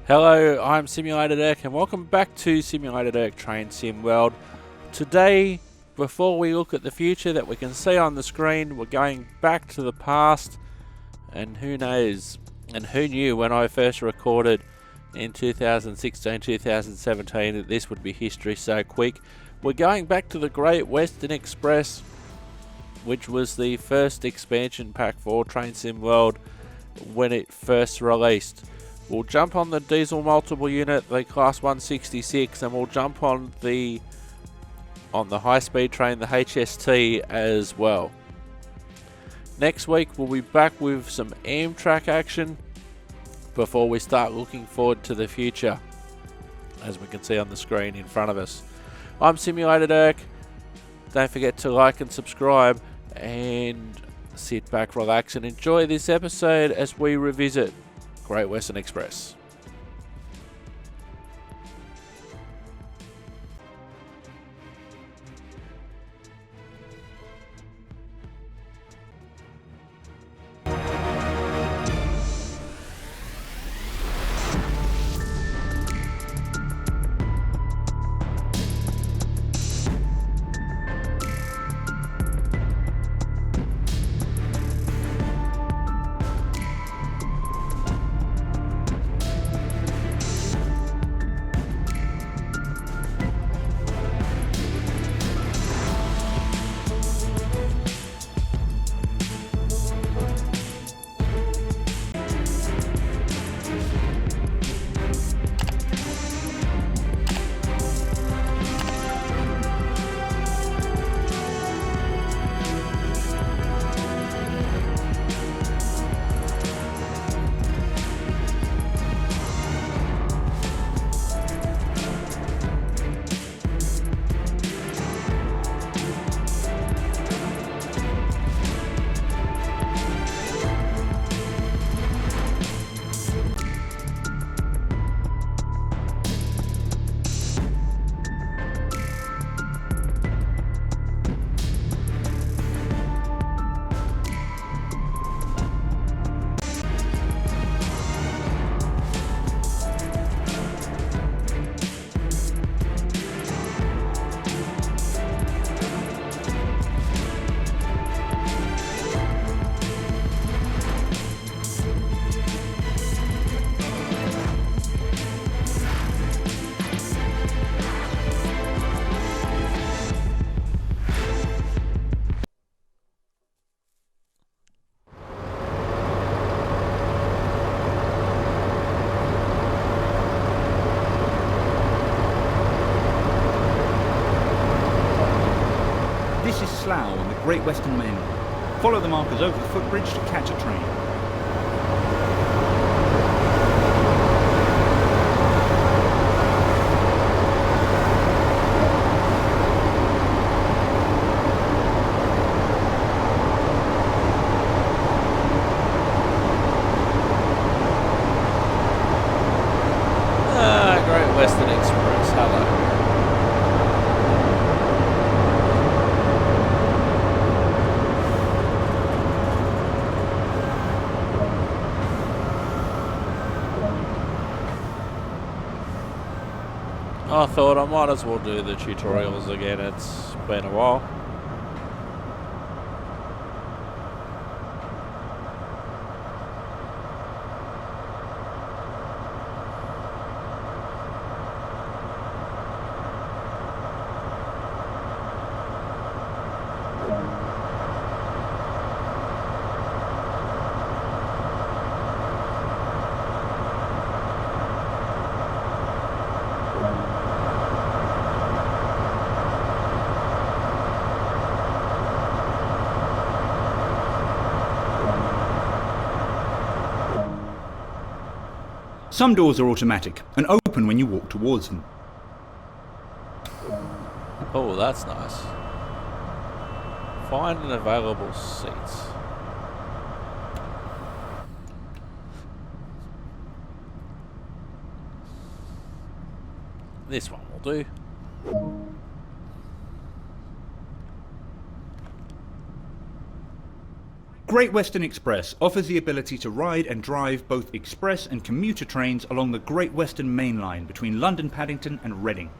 Hello, I'm Simulated Eric and welcome back to Simulated Eric Train Sim World. Today, before we look at the future that we can see on the screen, we're going back to the past, and who knows, and who knew when I first recorded in 2016-2017 that this would be history so quick. We're going back to the Great Western Express, which was the first expansion pack for Train Sim World when it first released. We'll jump on the diesel multiple unit, the Class 166, and we'll jump on the high-speed train, the HST, as well. Next week we'll be back with some Amtrak action before we start looking forward to the future, as we can see on the screen in front of us. I'm Simulated Eric. Don't forget to like and subscribe, and sit back, relax, and enjoy this episode as we revisit Great Western Express. This is Slough on the Great Western Main. Follow the markers over the footbridge to catch a train. Great Western Express, hello. I thought I might as well do the tutorials again, it's been a while. Some doors are automatic and open when you walk towards them. Oh, that's nice. Find an available seats. This one will do. Great Western Express offers the ability to ride and drive both express and commuter trains along the Great Western Main Line between London Paddington and Reading.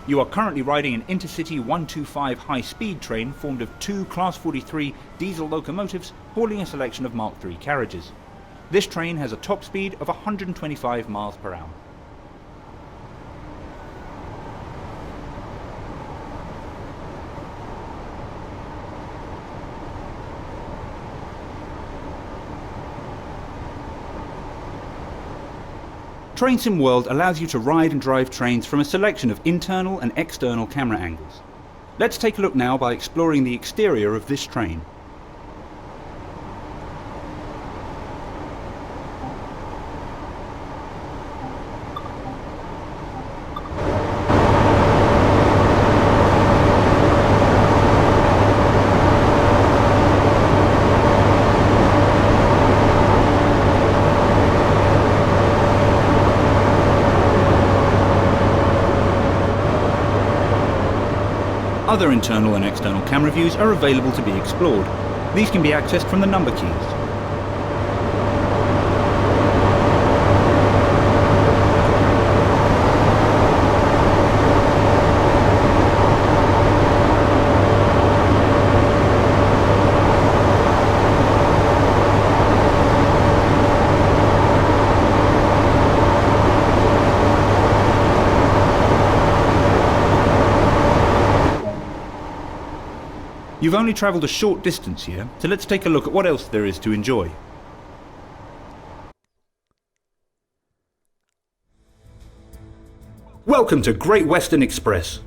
You are currently riding an Intercity 125 high-speed train formed of two Class 43 diesel locomotives hauling a selection of Mark III carriages. This train has a top speed of 125 miles per hour. Train Sim World allows you to ride and drive trains from a selection of internal and external camera angles. Let's take a look now by exploring the exterior of this train. Other internal and external camera views are available to be explored. These can be accessed from the number keys. You've only travelled a short distance here, so let's take a look at what else there is to enjoy. Welcome to Great Western Express.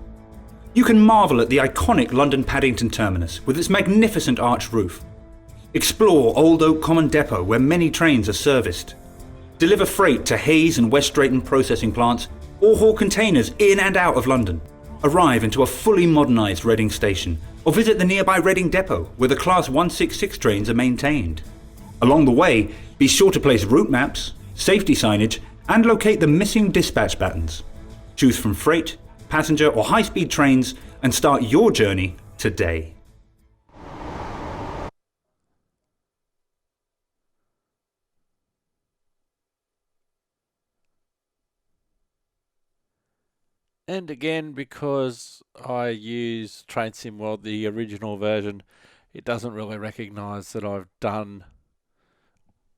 You can marvel at the iconic London Paddington terminus with its magnificent arched roof. Explore Old Oak Common Depot where many trains are serviced. Deliver freight to Hayes and West Drayton processing plants or haul containers in and out of London. Arrive into a fully modernised Reading station or visit the nearby Reading depot where the Class 166 trains are maintained. Along the way, be sure to place route maps, safety signage and locate the missing dispatch battens. Choose from freight, passenger or high-speed trains and start your journey today. And again, because I use Train Sim World, the original version, it doesn't really recognise that I've done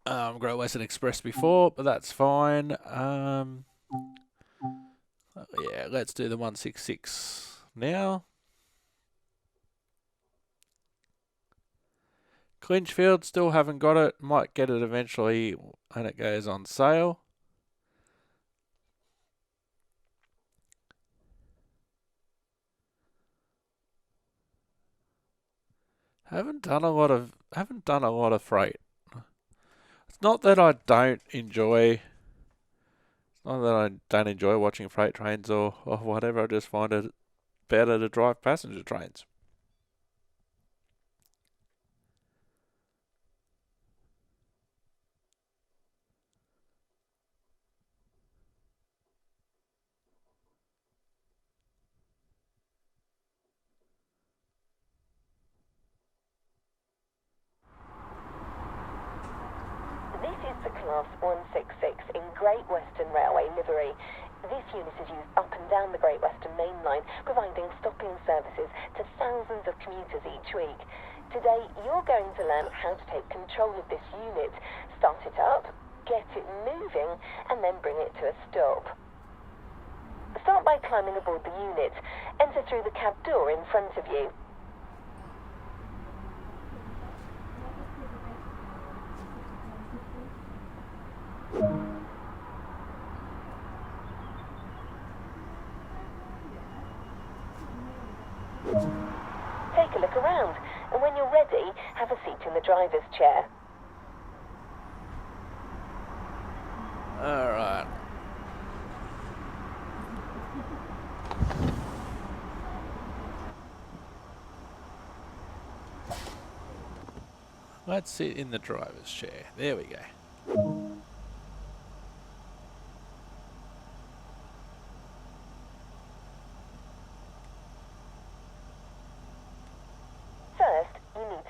Great Western Express before, but that's fine. Yeah, let's do the 166 now. Clinchfield, still haven't got it. Might get it eventually when it goes on sale. Haven't done a lot of freight. It's not that I don't enjoy. It's not that I don't enjoy watching freight trains or whatever. I just find it better to drive passenger trains. This is the Class 166 in Great Western Railway livery. This unit is used up and down the Great Western Main Line, providing stopping services to thousands of commuters each week. Today, you're going to learn how to take control of this unit, start it up, get it moving, and then bring it to a stop. Start by climbing aboard the unit. Enter through the cab door in front of you. Take a look around, and when you're ready, have a seat in the driver's chair. Alright. Let's sit in the driver's chair. There we go.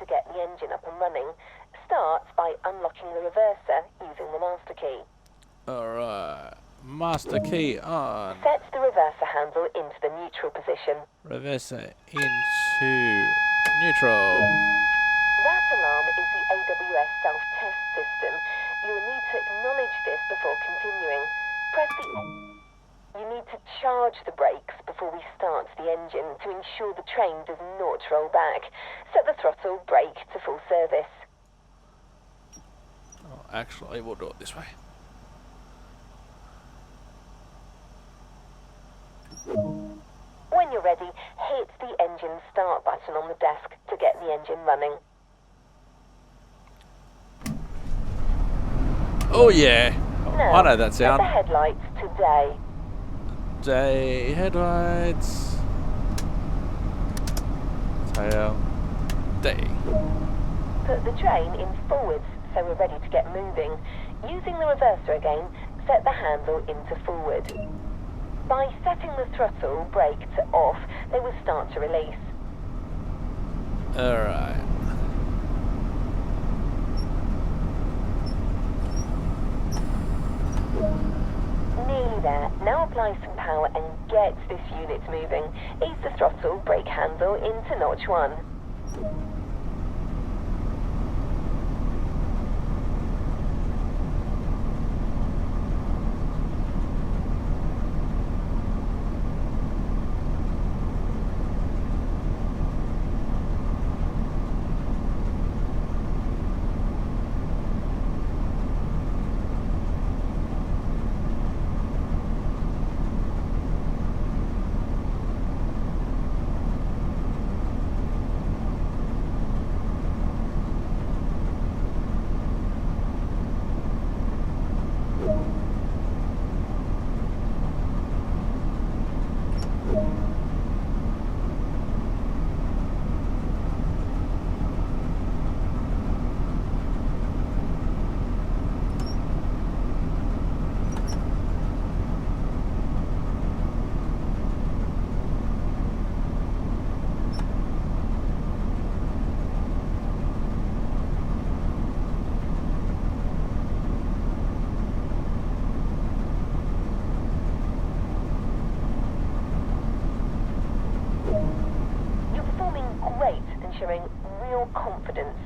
to get the engine up and running starts by unlocking the reverser using the master key. Alright. Master key on. Set the reverser handle into the neutral position. Reverser into neutral. That alarm is the AWS self-test system. You will need to acknowledge this before continuing. You need to charge the brakes before we start the engine to ensure the train does not roll back. Set the throttle brake to full service. Oh, actually, we'll do it this way. When you're ready, hit the engine start button on the desk to get the engine running. Oh yeah! Now, I know that set the sound. headlights to day. Day headlights. Tail. Day. Put the train in forwards so we're ready to get moving. Using the reverser again, set the handle into forward. By setting the throttle brake to off, they will start to release. Alright. Nearly there. Now apply some power and get this unit moving. Ease the throttle brake handle into notch 1. Showing real confidence.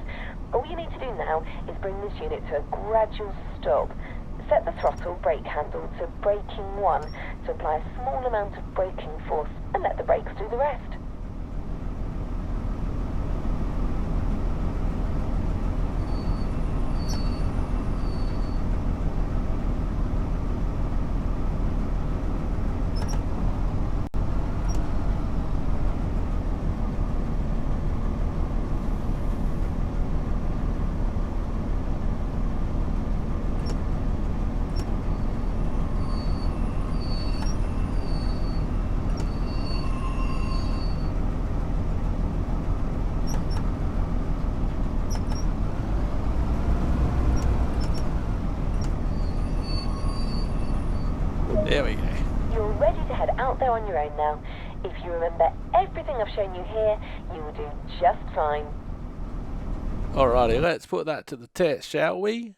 All you need to do now is bring this unit to a gradual stop. Set the throttle brake handle to braking 1 to apply a small amount of braking force and let the brakes do the rest. There we go. You're ready to head out there on your own now. If you remember everything I've shown you here, you will do just fine. Alrighty, let's put that to the test, shall we?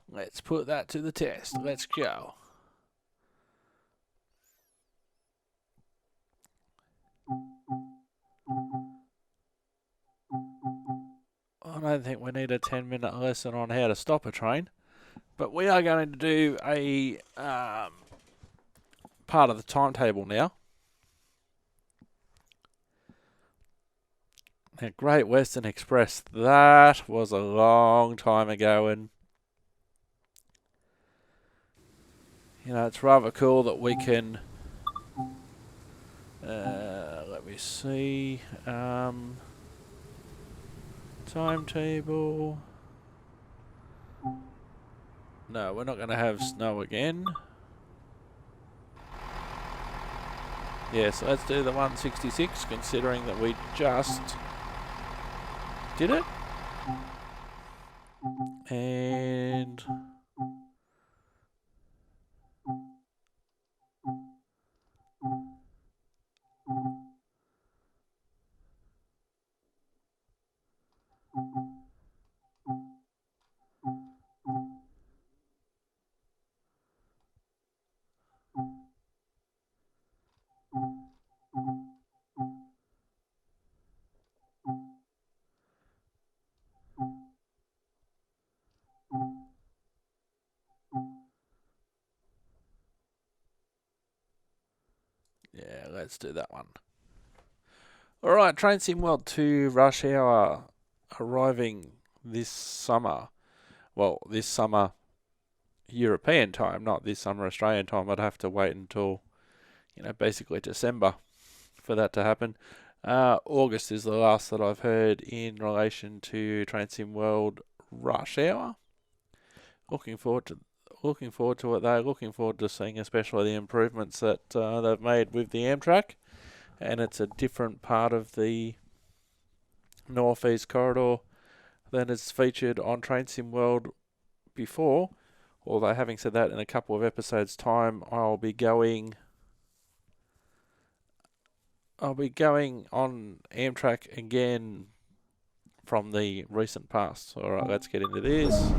Let's put that to the test. Let's go. I don't think we need a 10-minute lesson on how to stop a train, but we are going to do a part of the timetable now. Now, Great Western Express, that was a long time ago, and you know, it's rather cool that we can let me see, timetable. No, we're not going to have snow again. Yeah, so let's do the 166, considering that we just did it. And Yeah, let's do that one. Alright, Train Sim World 2 Rush Hour arriving this summer. Well, this summer European time, not this summer Australian time. I'd have to wait until, basically December for that to happen. August is the last that I've heard in relation to Train Sim World Rush Hour. Looking forward to it though. Looking forward to seeing especially the improvements that they've made with the Amtrak, and it's a different part of the Northeast Corridor than is featured on Train Sim World before. Although having said that, in a couple of episodes' time, I'll be going on Amtrak again from the recent past. Alright, let's get into this.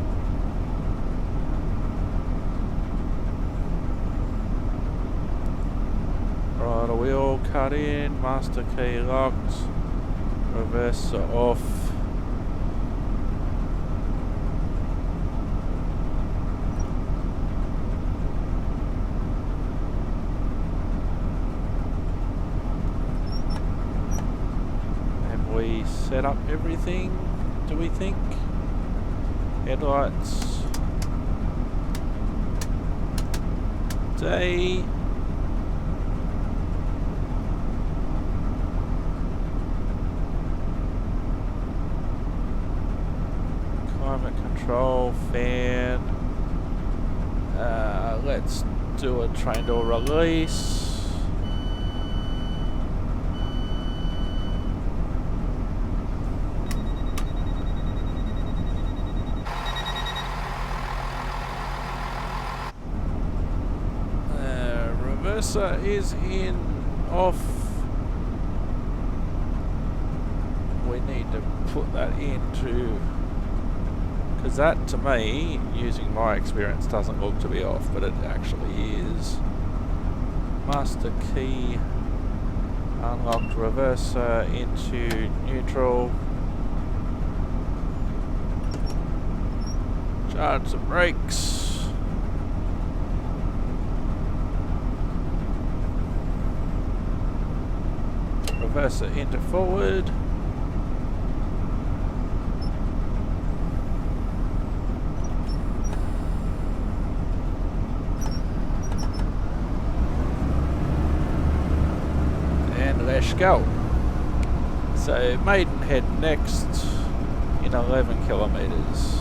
Right, a wheel cut in, master key locked, reverser off. We set up everything, do we think? Headlights. Day. Climate control, fan. Let's do a train door release. Is in off. We need to put that into, because that to me, using my experience, doesn't look to be off, but it actually is. Master key unlocked, reverser into neutral. Charge some brakes. Reverser into forward. And let's go. So Maidenhead next in 11 kilometres.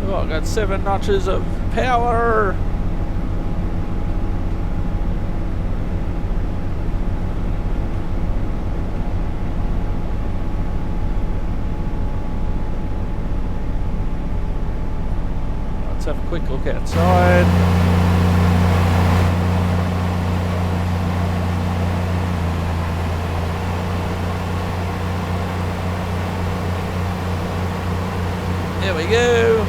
I've got 7 notches of power. Let's have a quick look outside. There we go.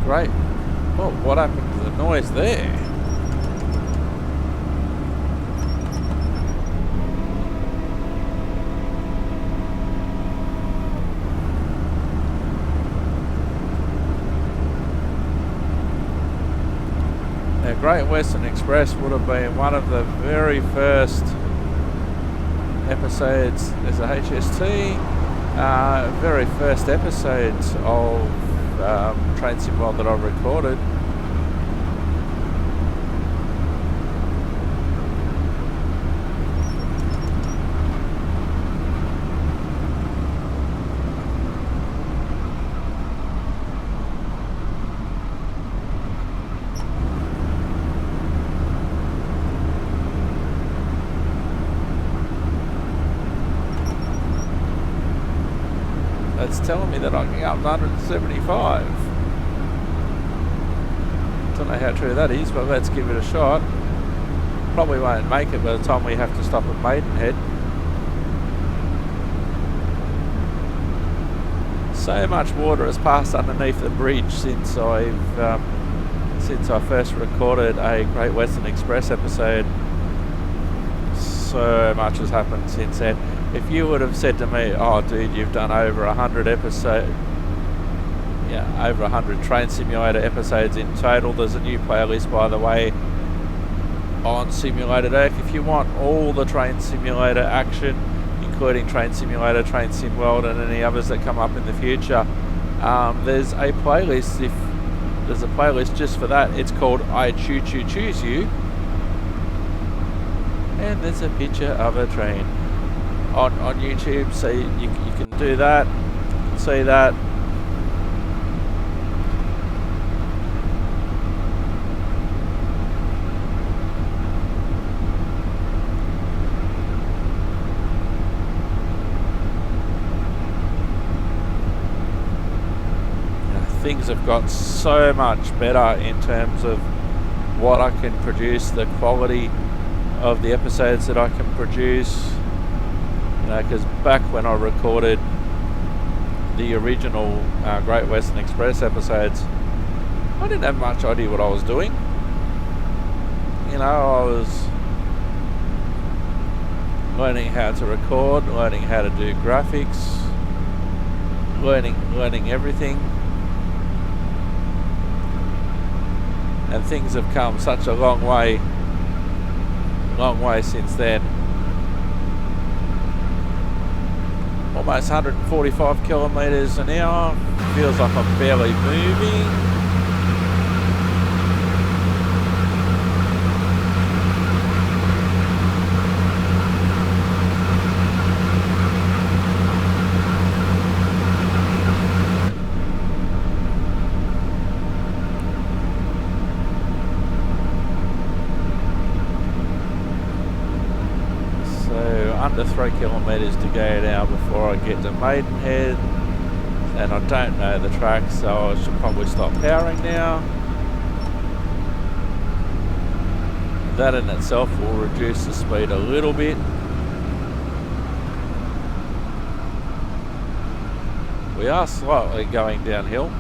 Great. Well, what happened to the noise there? Now, Great Western Express would have been one of the very first episodes as a HST, very first episodes of Train Sim World that I've recorded. It's telling me that I can get up to 175. Don't know how true that is, but let's give it a shot. Probably won't make it by the time we have to stop at Maidenhead. So much water has passed underneath the bridge since I first recorded a Great Western Express episode. So much has happened since then. If you would have said to me, "Oh, dude, you've done over 100 episodes." Yeah, over 100 Train Simulator episodes in total. There's a new playlist, by the way, on Simulator Deck. If you want all the Train Simulator action, including Train Simulator, Train Sim World, and any others that come up in the future, there's a playlist. If there's a playlist just for that, it's called I Choo Choo Choose You, and there's a picture of a train on YouTube, so you can do that, see that. Things have got so much better in terms of what I can produce, the quality of the episodes that I can produce. You know, because back when I recorded the original Great Western Express episodes, I didn't have much idea what I was doing. You know, I was learning how to record, learning how to do graphics, learning everything. And things have come such a long way since then. Almost 145 kilometers an hour. Feels like I'm barely moving. Under 3 kilometres to go now before I get to Maidenhead, and I don't know the track, so I should probably stop powering now. That in itself will reduce the speed a little bit. We are slightly going downhill.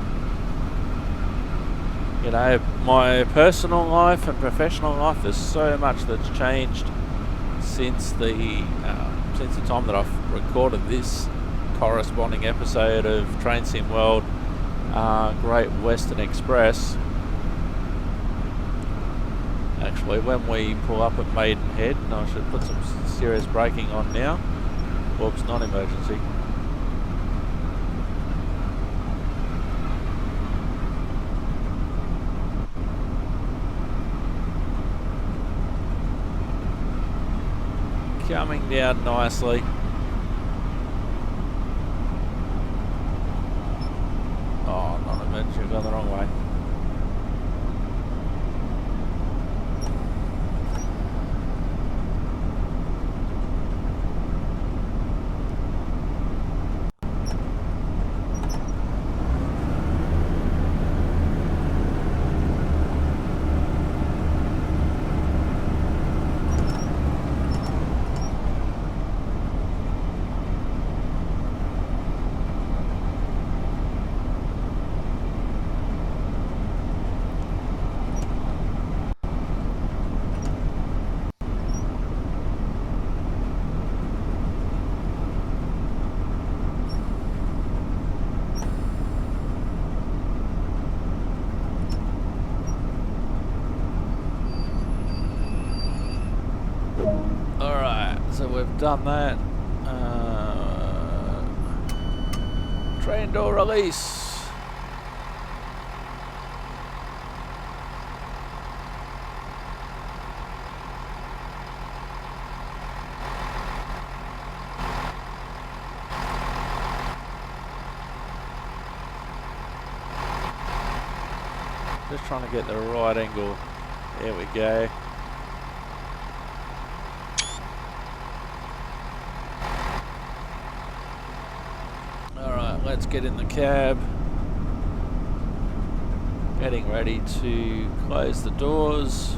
You know, my personal life and professional life, there's so much that's changed since the time that I've recorded this corresponding episode of Train Sim World Great Western Express. Actually, when we pull up at Maidenhead, and I should put some serious braking on now. Whoops, non-emergency. Coming down nicely. Oh, not a minute, you've gone the wrong way. So we've done that. Train door release. Just trying to get the right angle. There we go. let's get in the cab. Getting ready to close the doors.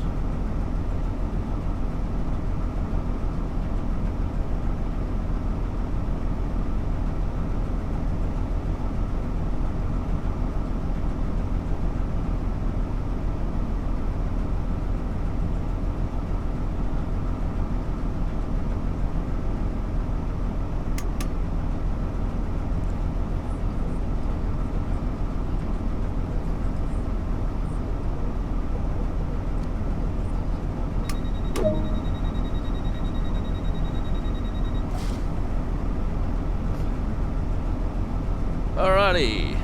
Alrighty.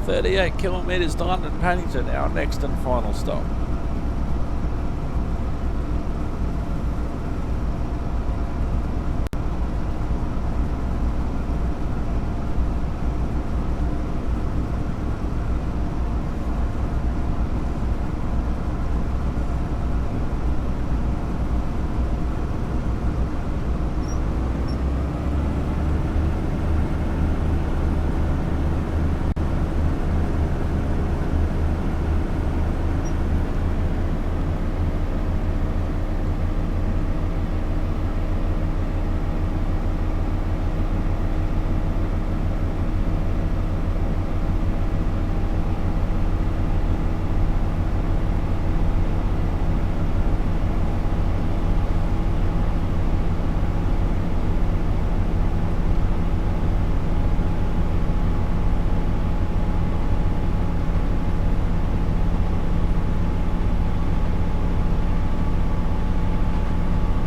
"38 kilometres to London Paddington, our next and final stop."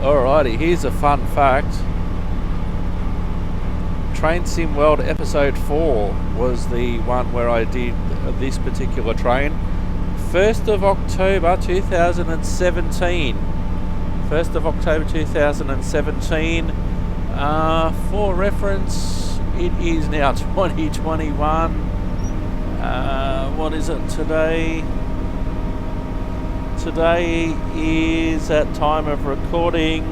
Alrighty, here's a fun fact. Train Sim World Episode 4 was the one where I did this particular train. 1st of October 2017. 1st of October 2017. For reference, it is now 2021. What is it today? Today is, at time of recording,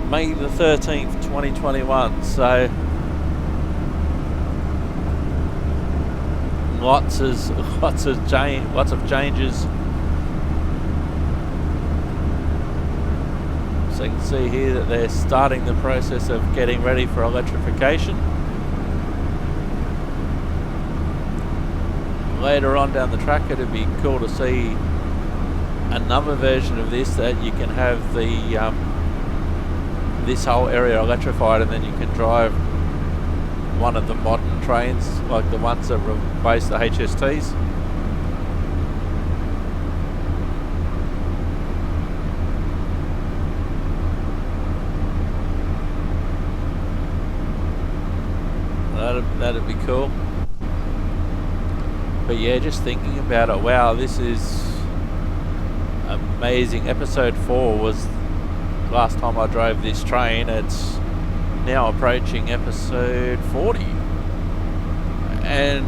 May the 13th, 2021. So lots of changes. So you can see here that they're starting the process of getting ready for electrification. Later on down the track, it'd be cool to see another version of this, that you can have the this whole area electrified, and then you can drive one of the modern trains, like the ones that replace the HSTs. That'd be cool. But yeah, just thinking about it, wow, this is amazing. Episode 4 was last time I drove this train. It's now approaching episode 40. And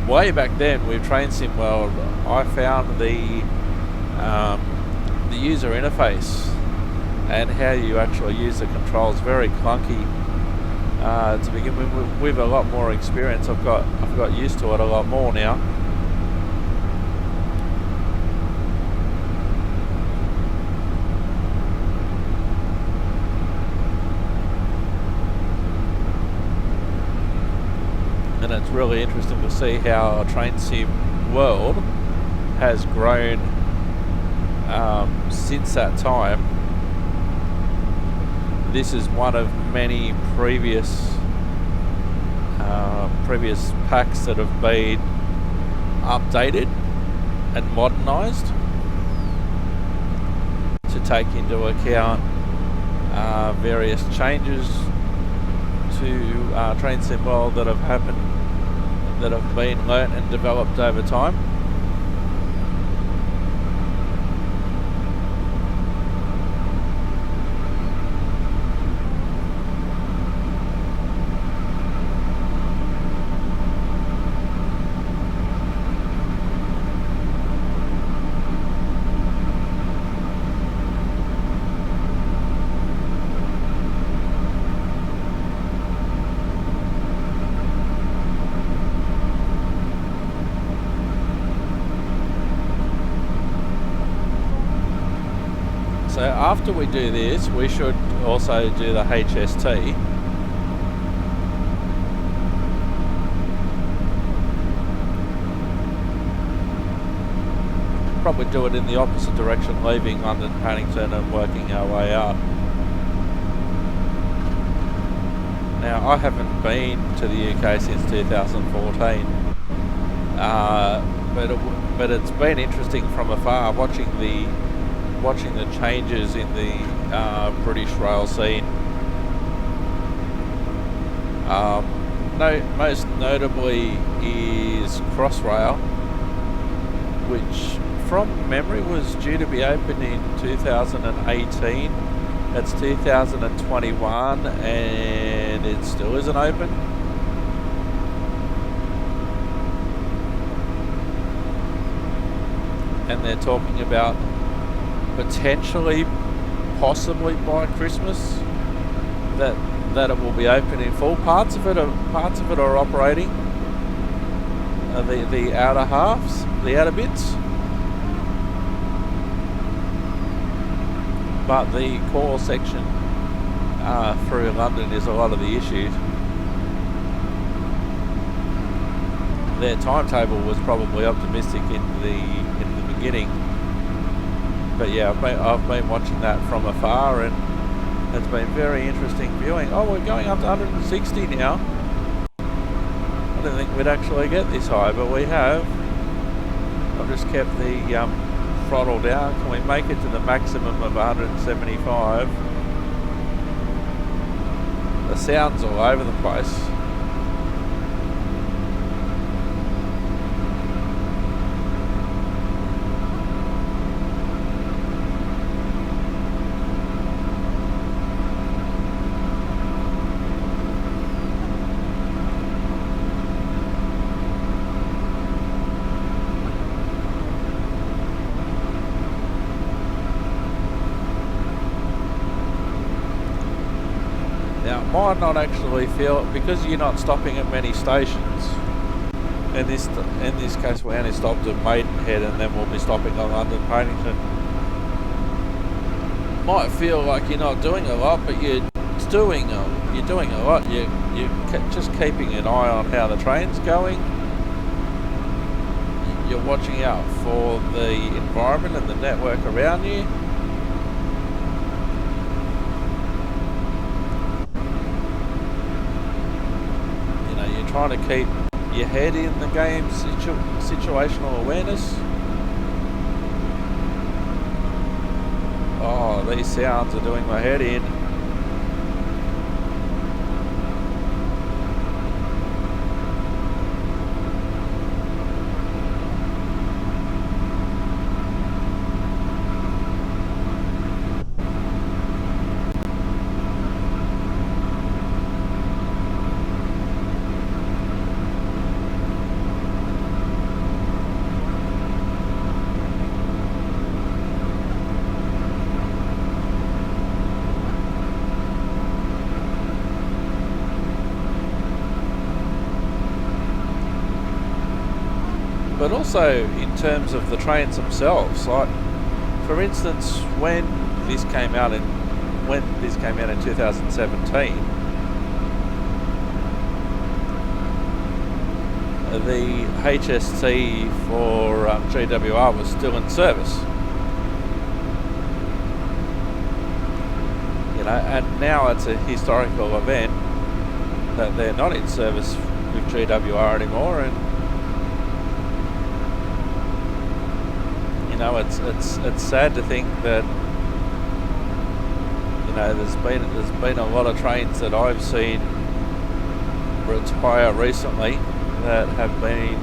way back then with Train Sim World, I found the user interface and how you actually use the controls very clunky. To begin with a lot more experience, I've got used to it a lot more now. And it's really interesting to see how Train Sim World has grown since that time. This is one of many previous packs that have been updated and modernized to take into account various changes to Train Sim World that have happened, that have been learnt and developed over time. So after we do this, we should also do the HST. Probably do it in the opposite direction, leaving London Paddington and working our way up. Now, I haven't been to the UK since 2014, but it's been interesting from afar watching the changes in the British rail scene. Most notably is Crossrail, which from memory was due to be open in 2018. It's 2021 and it still isn't open. And they're talking about potentially, possibly by Christmas, that it will be open in full. Parts of it are operating. The outer halves, the outer bits. But the core section through London is a lot of the issues. Their timetable was probably optimistic in the beginning, but yeah, I've been watching that from afar, and it's been very interesting viewing. Oh, we're going up to 160 now. I didn't think we'd actually get this high, but we have. I've just kept the throttle down. Can we make it to the maximum of 175? The sound's all over the place. Might not actually feel, because you're not stopping at many stations. In this case, we only stopped at Maidenhead, and then we'll be stopping on London Paddington. Might feel like you're not doing a lot, but you're doing a lot. You're just keeping an eye on how the train's going. You're watching out for the environment and the network around you. Trying to keep your head in the game, situational awareness. Oh, these sounds are doing my head in. But also in terms of the trains themselves, like for instance, when this came out in 2017, the HST for GWR was still in service. You know, and now it's a historical event that they're not in service with GWR anymore, and you know, it's sad to think that, you know, there's been a lot of trains that I've seen retire recently that have been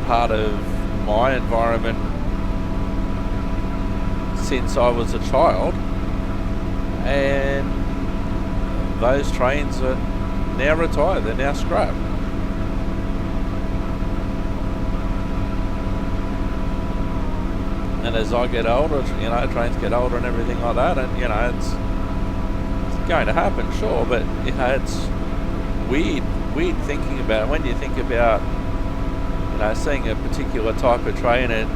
part of my environment since I was a child, and those trains are now retired. They're now scrapped. And as I get older, you know, trains get older and everything like that, and you know, it's going to happen, sure, but you know, it's weird thinking about it. When you think about, you know, seeing a particular type of train and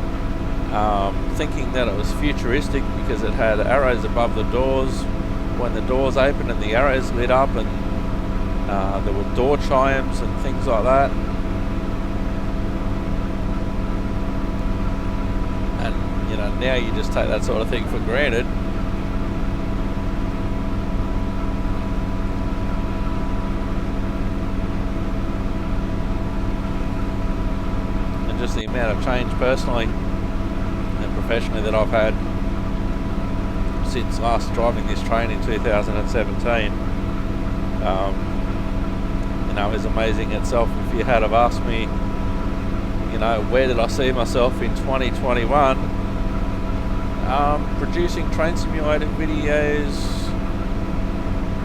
thinking that it was futuristic because it had arrows above the doors when the doors opened and the arrows lit up, and there were door chimes and things like that. And you know, now you just take that sort of thing for granted. And just the amount of change personally and professionally that I've had since last driving this train in 2017, you know, is amazing itself. If you had have asked me, you know, where did I see myself in 2021, producing train simulator videos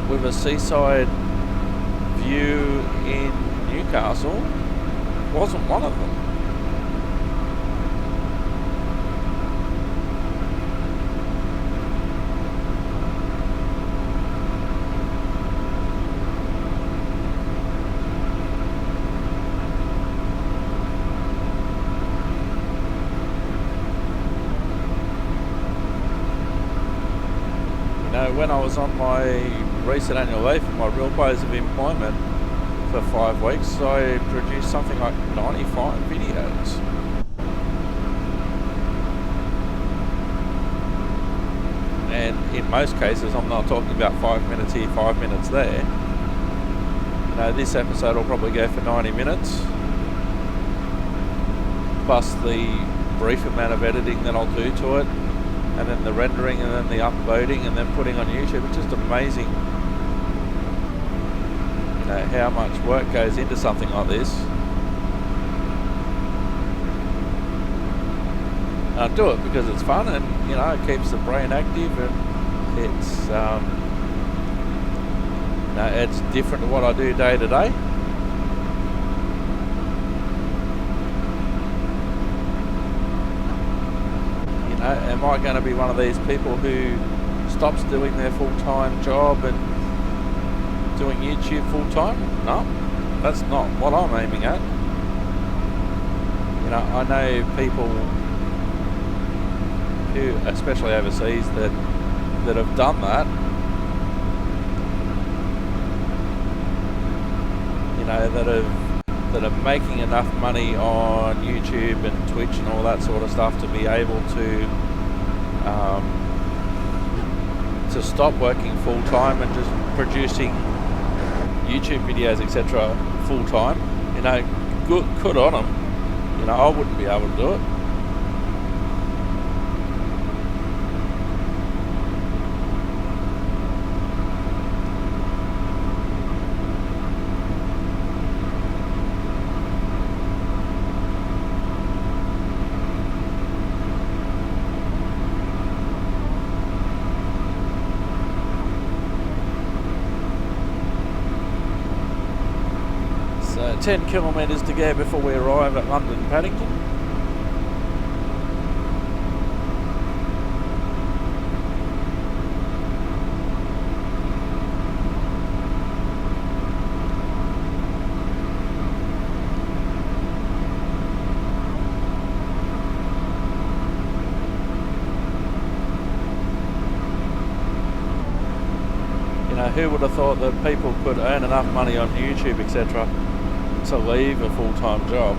with a seaside view in Newcastle, wasn't one of them. When I was on my recent annual leave for my real base of employment for 5 weeks, I produced something like 95 videos. And in most cases, I'm not talking about 5 minutes here, 5 minutes there. You know, this episode will probably go for 90 minutes, plus the brief amount of editing that I'll do to it, and then the rendering, and then the uploading, and then putting on YouTube. It's just amazing, you know, how much work goes into something like this. And I do it because it's fun, and you know, it keeps the brain active, and it's you know, it's different to what I do day to day. Am I going to be one of these people who stops doing their full-time job and doing YouTube full-time? No, that's not what I'm aiming at. You know, I know people who, especially overseas, that have done that. You know, that are making enough money on YouTube and Twitch and all that sort of stuff to be able to stop working full time and just producing YouTube videos, etc. full time. You know, good on them. You know, I wouldn't be able to do it. So 10 kilometres to go before we arrive at London Paddington. You know, who would have thought that people could earn enough money on YouTube, etc., to leave a full-time job?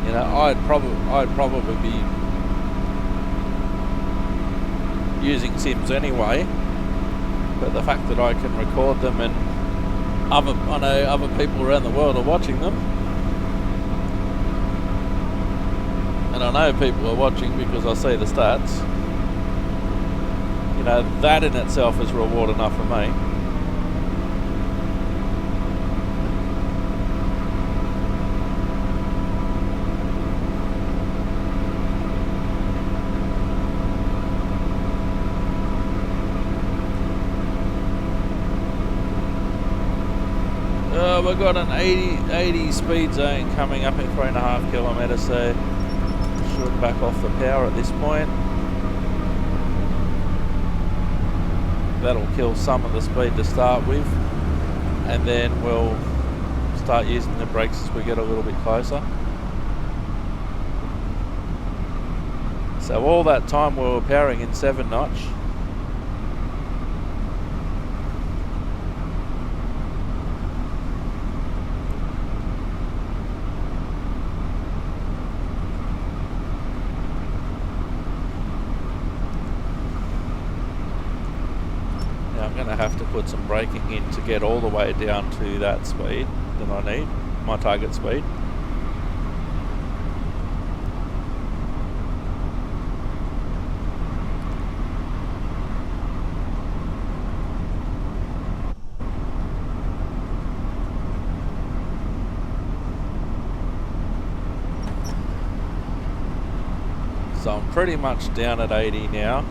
You know, I'd probably be using Sims anyway, but the fact that I can record them and I know other people around the world are watching them, and I know people are watching because I see the stats. You know, that in itself is reward enough for me. We've got an 80 speed zone coming up at 3.5 kilometres, so Should back off the power at this point. That'll kill some of the speed to start with, and then we'll start using the brakes as we get a little bit closer. So all that time we were powering in 7 notch. Now I'm going to have to put some braking in to get all the way down to that speed that I need, my target speed. So I'm pretty much down at 80 now.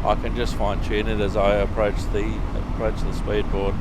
I can just fine tune it as I approach the speed board.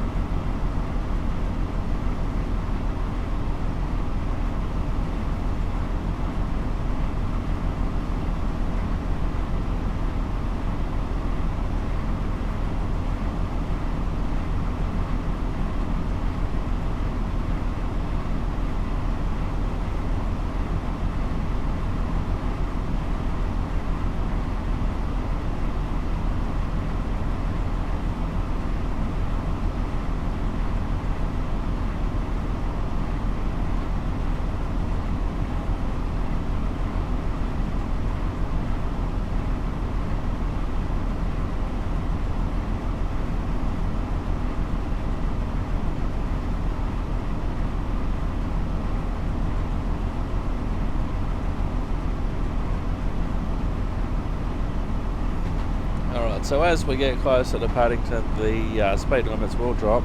So as we get closer to Paddington, the speed limits will drop.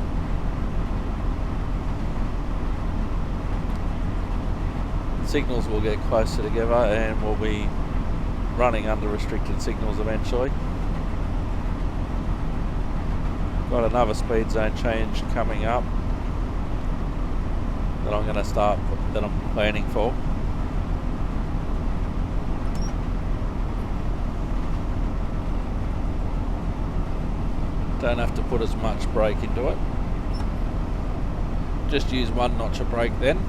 Signals will get closer together and we'll be running under restricted signals eventually. Got another speed zone change coming up that I'm planning for. Don't have to put as much brake into it. Just use 1 notch of brake then.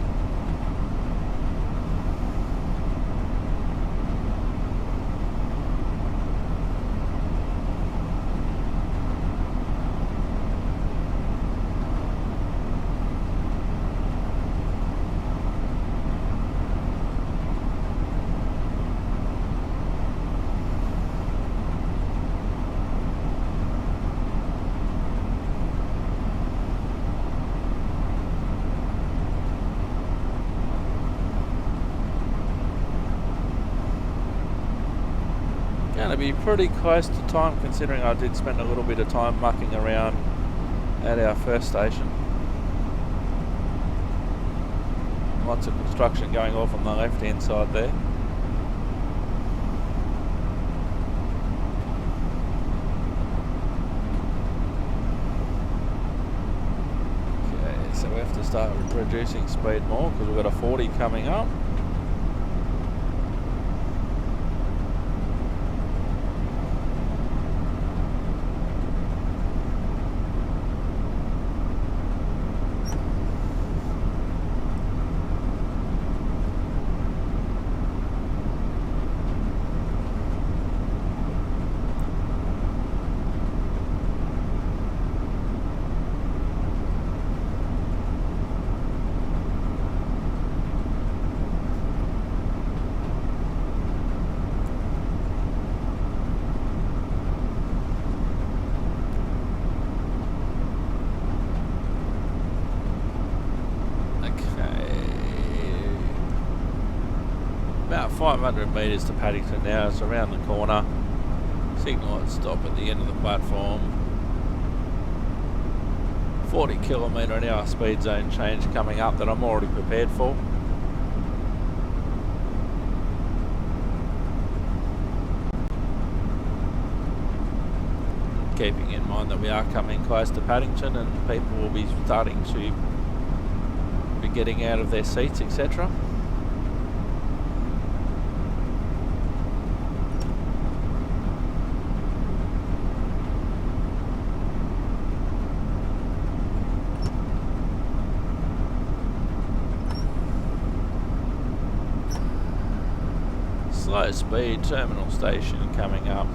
Going to be pretty close to time, considering I did spend a little bit of time mucking around at our first station. Lots of construction going off on the left hand side there. Okay, so we have to start reducing speed more because we've got a 40 coming up. About 500 metres to Paddington now. It's around the corner. Signal at stop at the end of the platform. 40 kilometre an hour speed zone change coming up that I'm already prepared for. Keeping in mind that we are coming close to Paddington and people will be starting to be getting out of their seats, etc. slow speed terminal station coming up.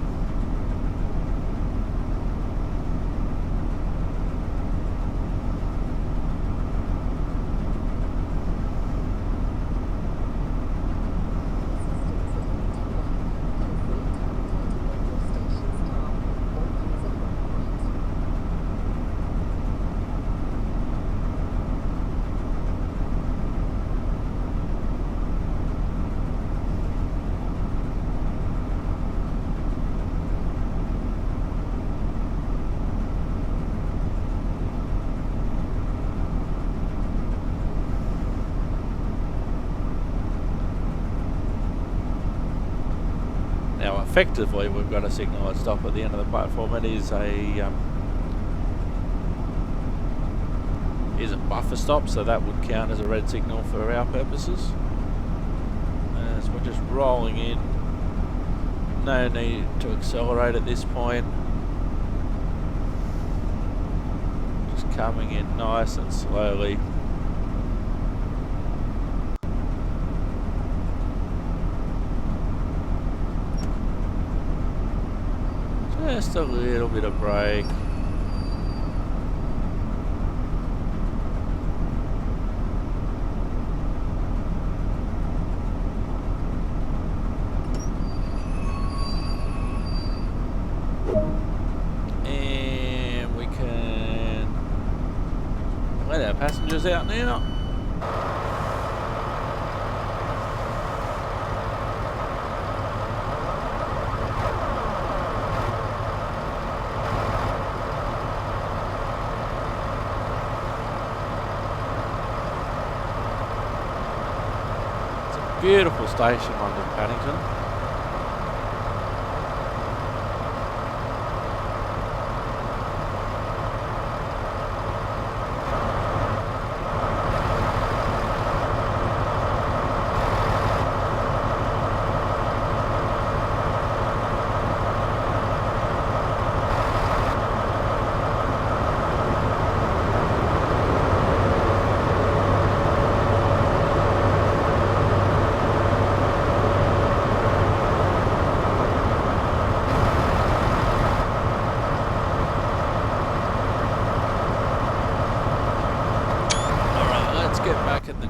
Now, effectively, we've got a signal at stop at the end of the platform. It is a buffer stop, so that would count as a red signal for our purposes. As we're just rolling in, no need to accelerate at this point. Just coming in nice and slowly. Just a little bit of brake. And we can let our passengers out now. Beautiful station, London Paddington.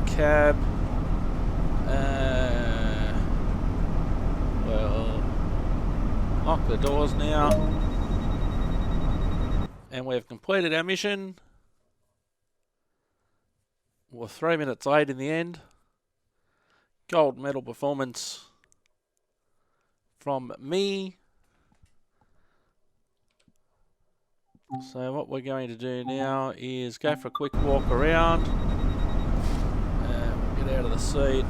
Cab. We'll lock the doors now. And we've completed our mission. We're 3 minutes late in the end. Gold medal performance from me. So what we're going to do now is go for a quick walk around. Get out of the seat.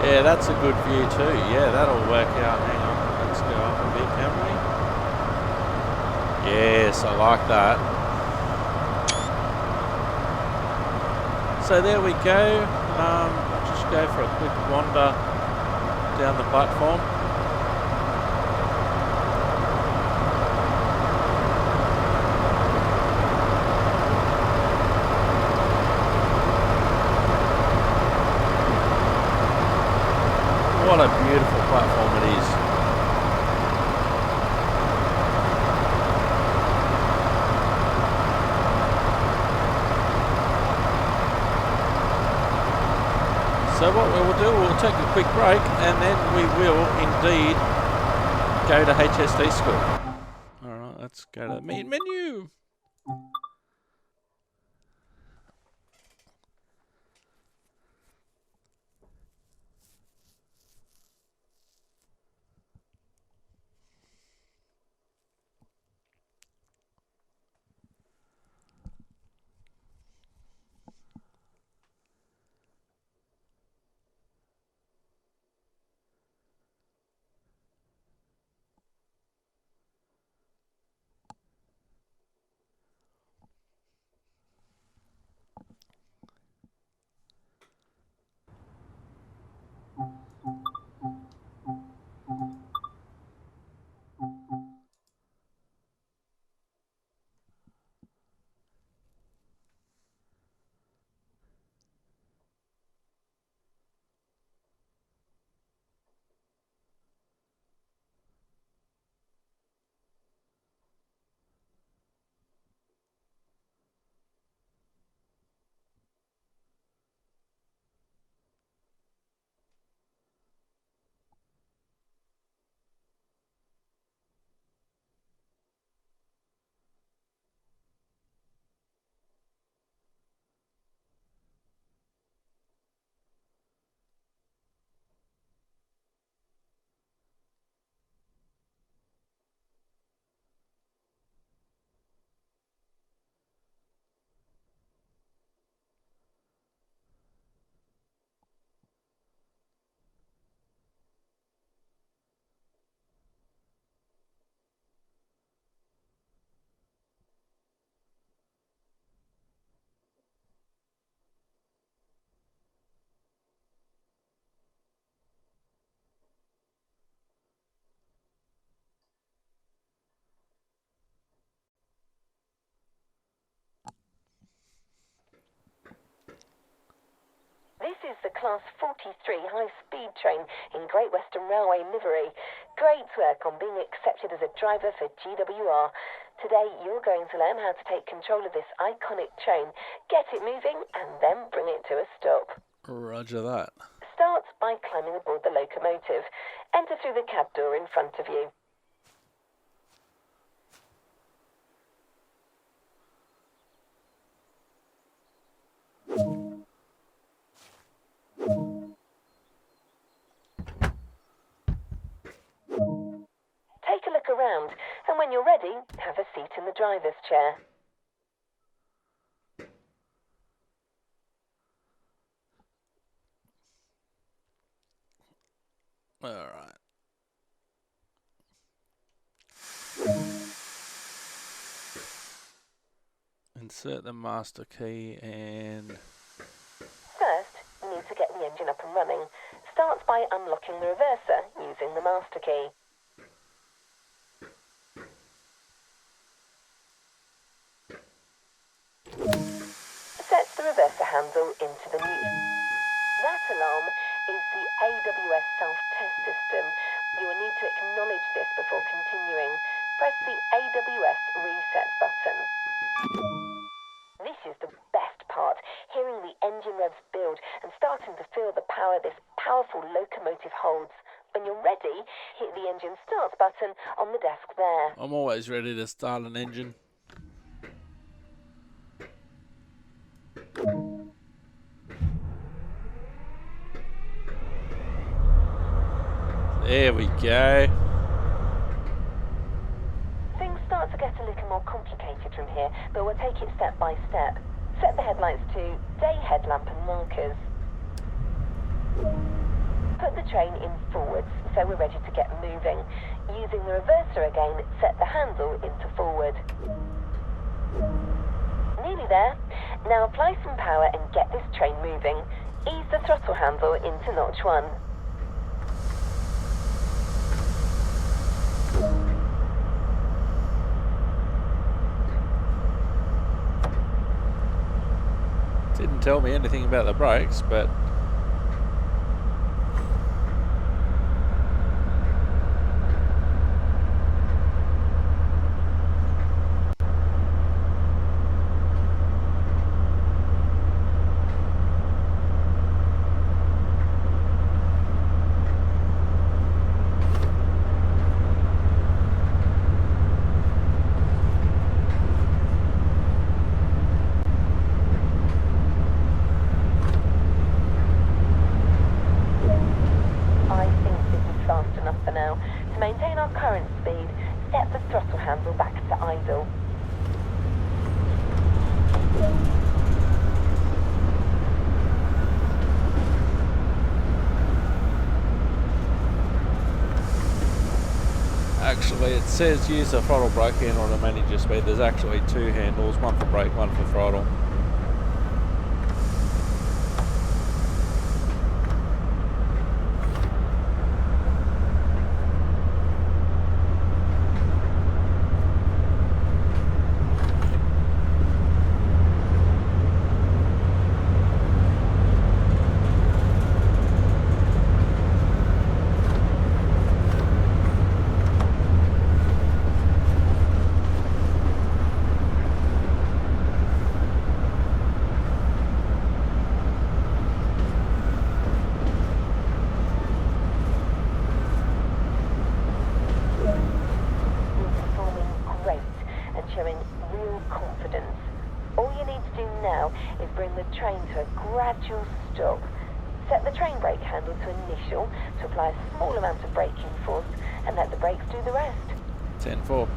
Yeah, that's a good view too. Yeah, that'll work out. Hang on, let's go up a bit, can we? Yes, I like that. So there we go. Just go for a quick wander down the platform. What a beautiful platform it is. So what we will do, we'll take a quick break and then we will indeed go to HSD school. Alright, let's go to the main menu. Class 43 high-speed train in Great Western Railway livery. Great work on being accepted as a driver for GWR. Today you're going to learn how to take control of this iconic train, get it moving and then bring it to a stop. Roger that. Start by climbing aboard the locomotive. Enter through the cab door in front of you. Take a look around, and when you're ready, have a seat in the driver's chair. All right. Insert the master key and... First, you need to get the engine up and running. Start by unlocking the reverser using the master key. Set the reverser handle into the mute. That alarm is the AWS self-test system. You will need to acknowledge this before continuing. Press the AWS reset button. This is the best part, hearing the engine revs build and starting to feel the power this powerful locomotive holds. When you're ready, hit the engine start button on the desk there. I'm always ready to start an engine. There we go. Things start to get a little more complicated from here, but we'll take it step by step. Set the headlights to day headlamp and markers. Put the train in forwards, so we're ready to get moving. Using the reverser again, set the handle into forward. Nearly there. Now apply some power and get this train moving. Ease the throttle handle into notch 1. Didn't tell me anything about the brakes, but... To maintain our current speed, set the throttle handle back to idle. Actually, it says use the throttle brake handle to manage your speed. There's actually two handles, one for brake, one for throttle. Showing real confidence. All you need to do now is bring the train to a gradual stop. Set the train brake handle to initial to apply a small amount of braking force and let the brakes do the rest. 10-4.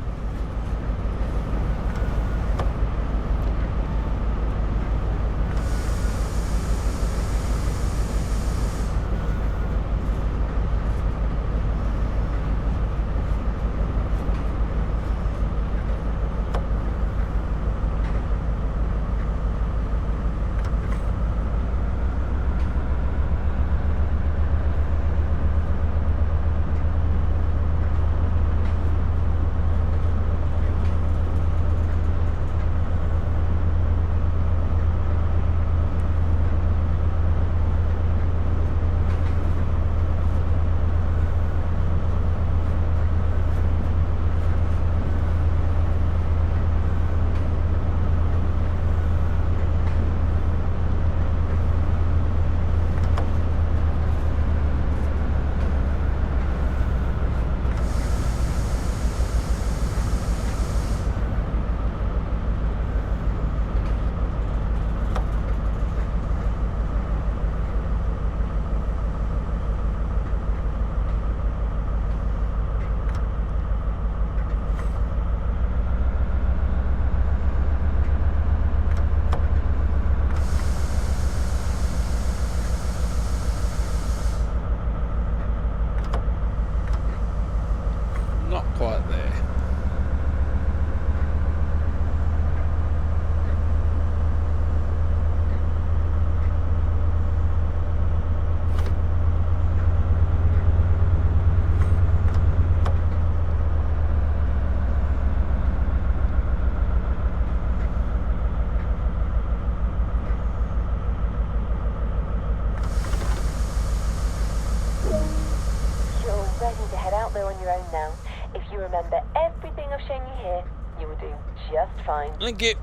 fine. Thank you.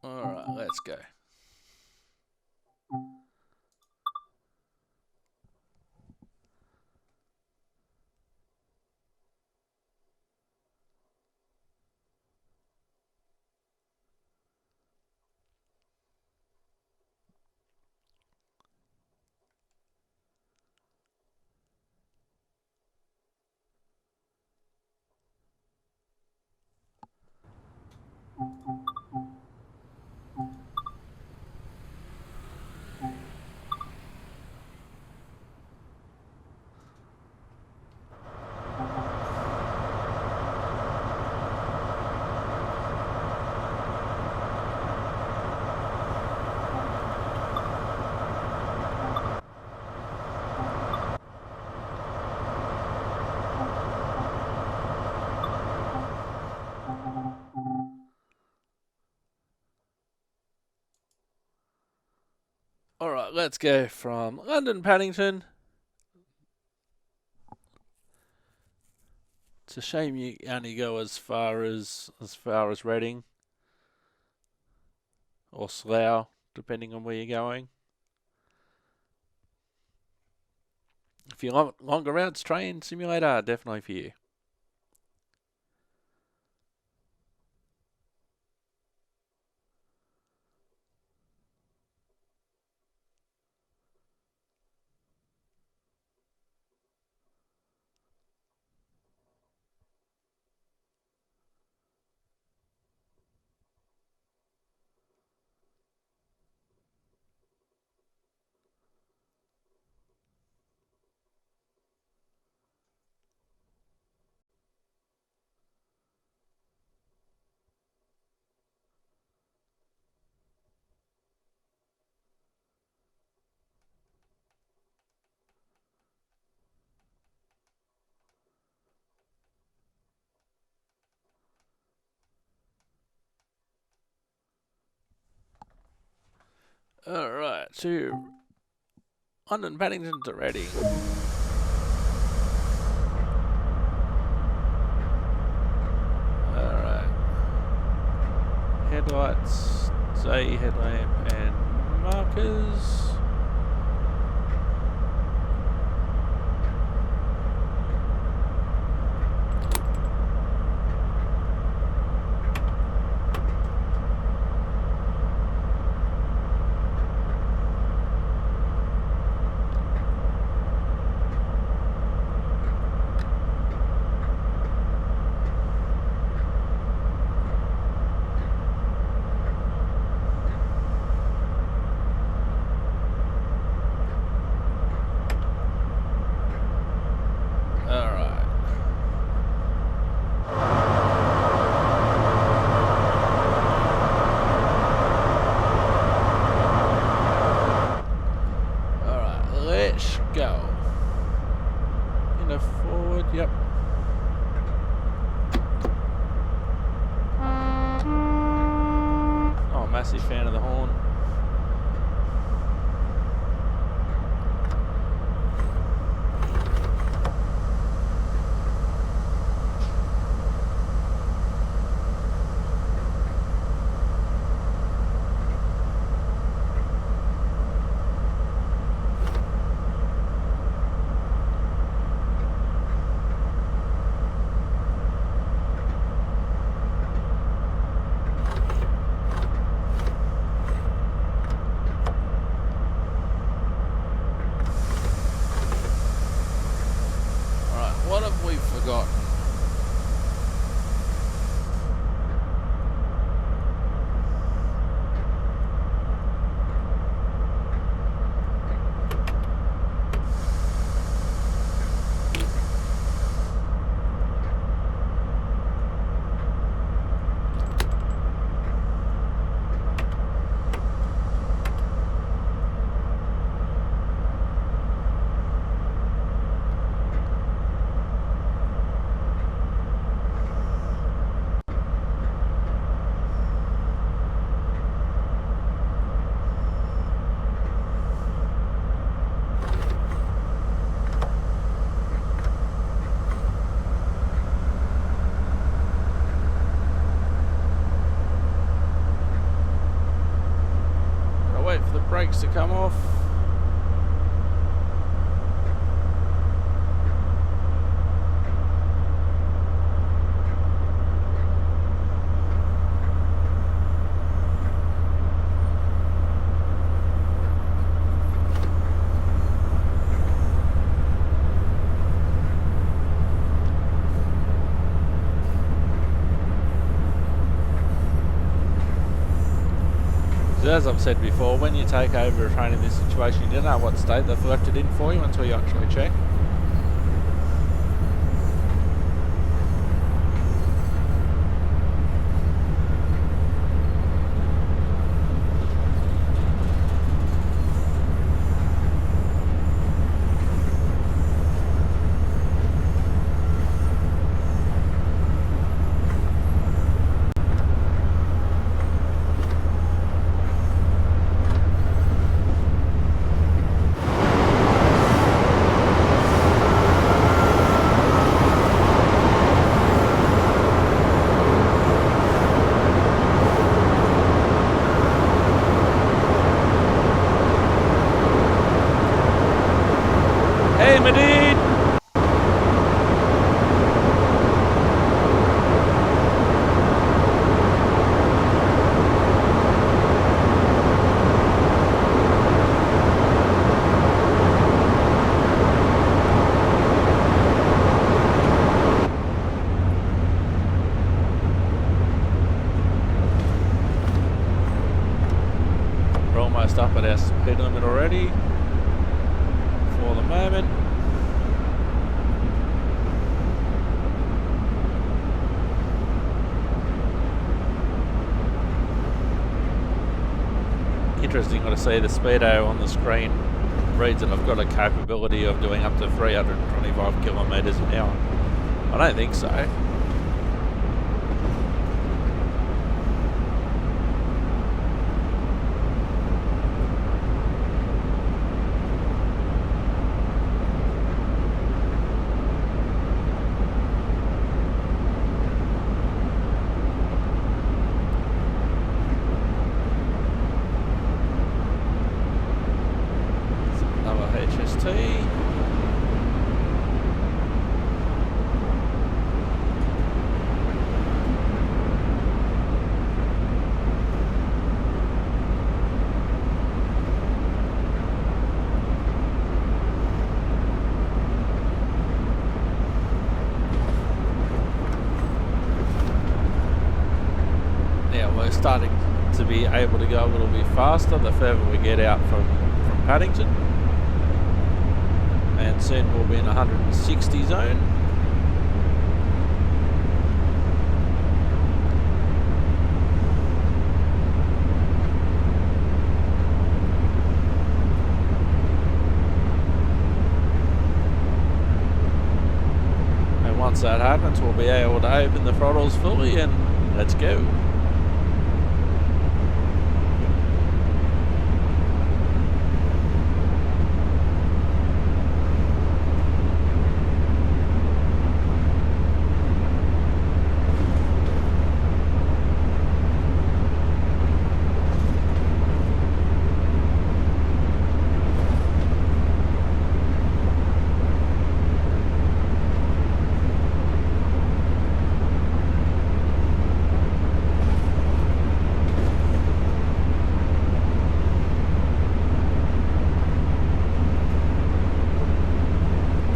Alright, let's go. Alright, let's go from London Paddington. It's a shame you only go as far as Reading or Slough, depending on where you're going. If you want longer routes, Train Simulator, definitely for you. Alright, so London Paddington to Reading. Alright. Headlights, say headlamp and markers. Yep. Oh, massive fan of the horn. brakes to come off. As I've said before, when you take over a train in this situation, you don't know what state they've left it in for you until you actually check. Hey, my dude! We're almost up at our speed limit already for the moment. Interesting to see the speedo on the screen reads that I've got a capability of doing up to 325 kilometres an hour. I don't think so. We're starting to be able to go a little bit faster the further we get out from Paddington, and soon we'll be in 160 zone. And once that happens, we'll be able to open the throttles fully and let's go.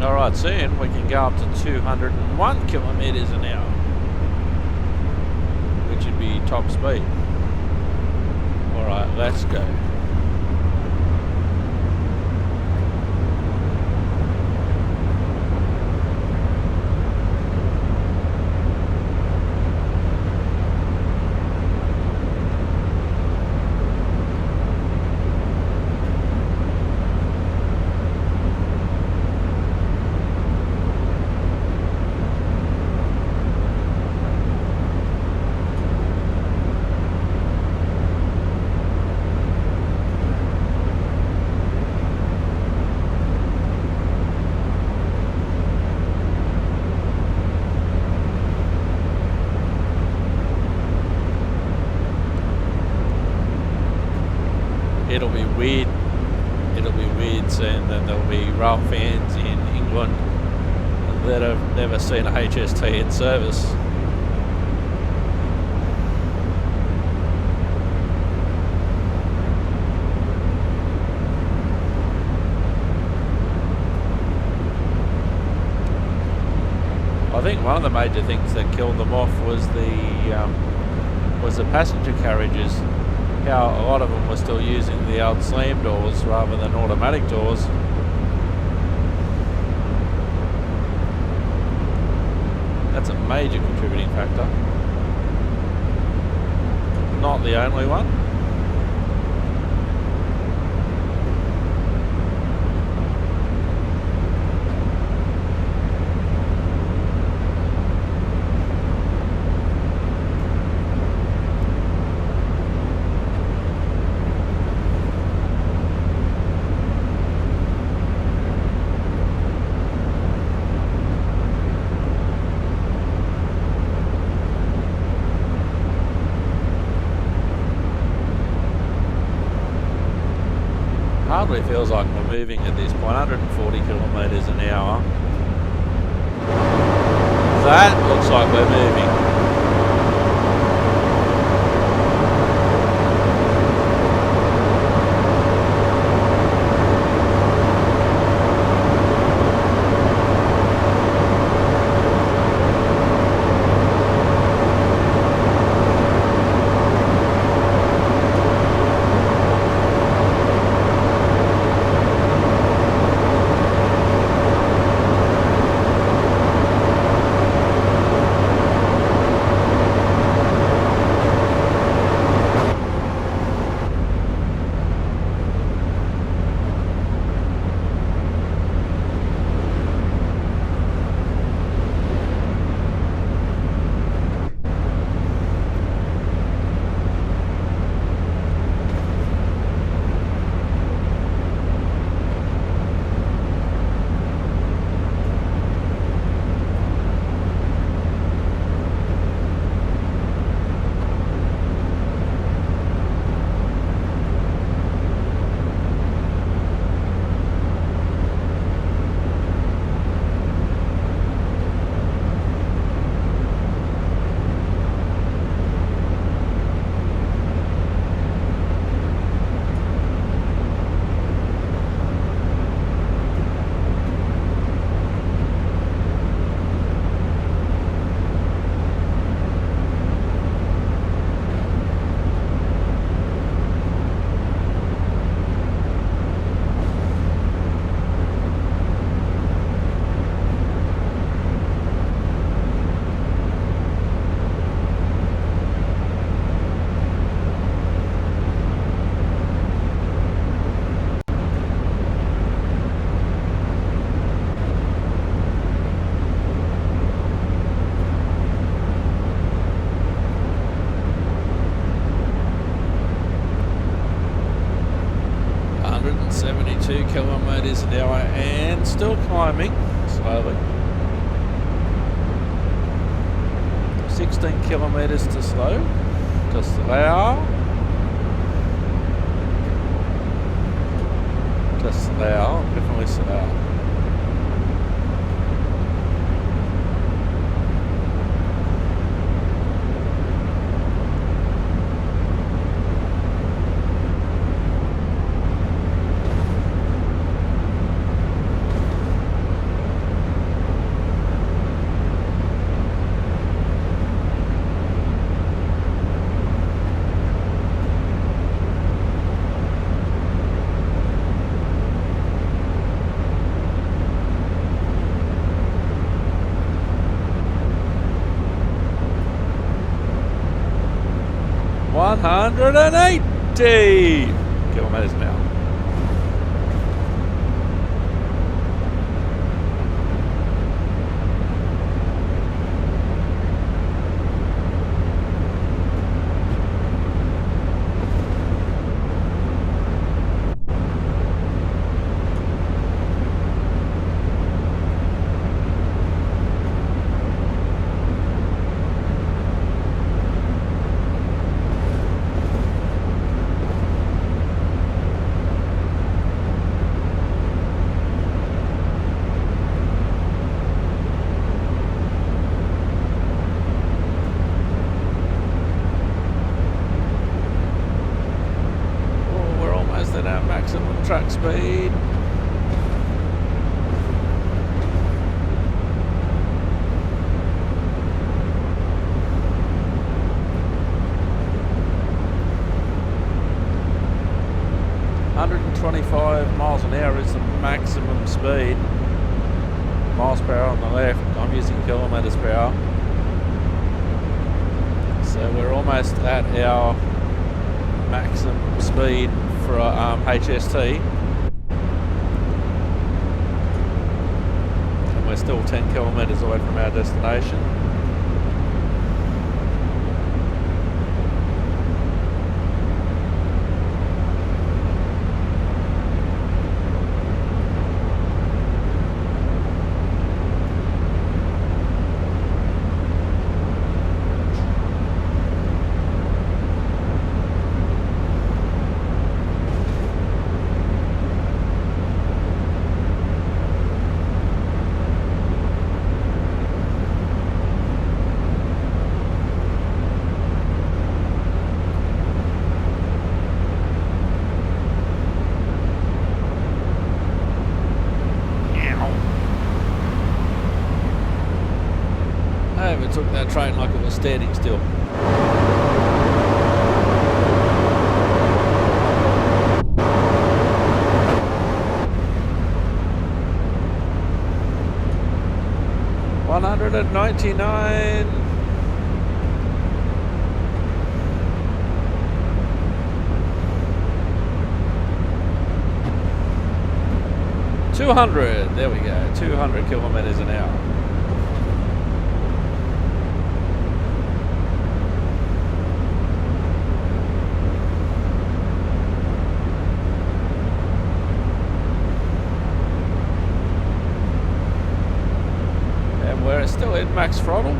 Alright, soon we can go up to 201 kilometres an hour, which would be top speed. Alright, let's go. it'll be weird. It'll be weird soon that there'll be rail fans in England that have never seen a HST in service. I think one of the major things that killed them off was the passenger carriages. How a lot of them were still using the old slam doors rather than automatic doors. That's a major contributing factor. Not the only one. Hardly feels like we're moving at this point. 140 kilometres an hour. That looks like we're moving. Kilometres an hour and still climbing slowly. 16 kilometres to slow. To slow. To slow. Definitely slow. Kilometres an hour. than our maximum track speed. .125 miles an hour is the maximum speed. Miles per hour on the left. I'm using kilometres per hour. So we're almost at our maximum speed for HST. And we're still 10 kilometres away from our destination. I overtook that train like it was standing still. $199. $200. There we go. 200 kilometers an hour. We're still in max throttle.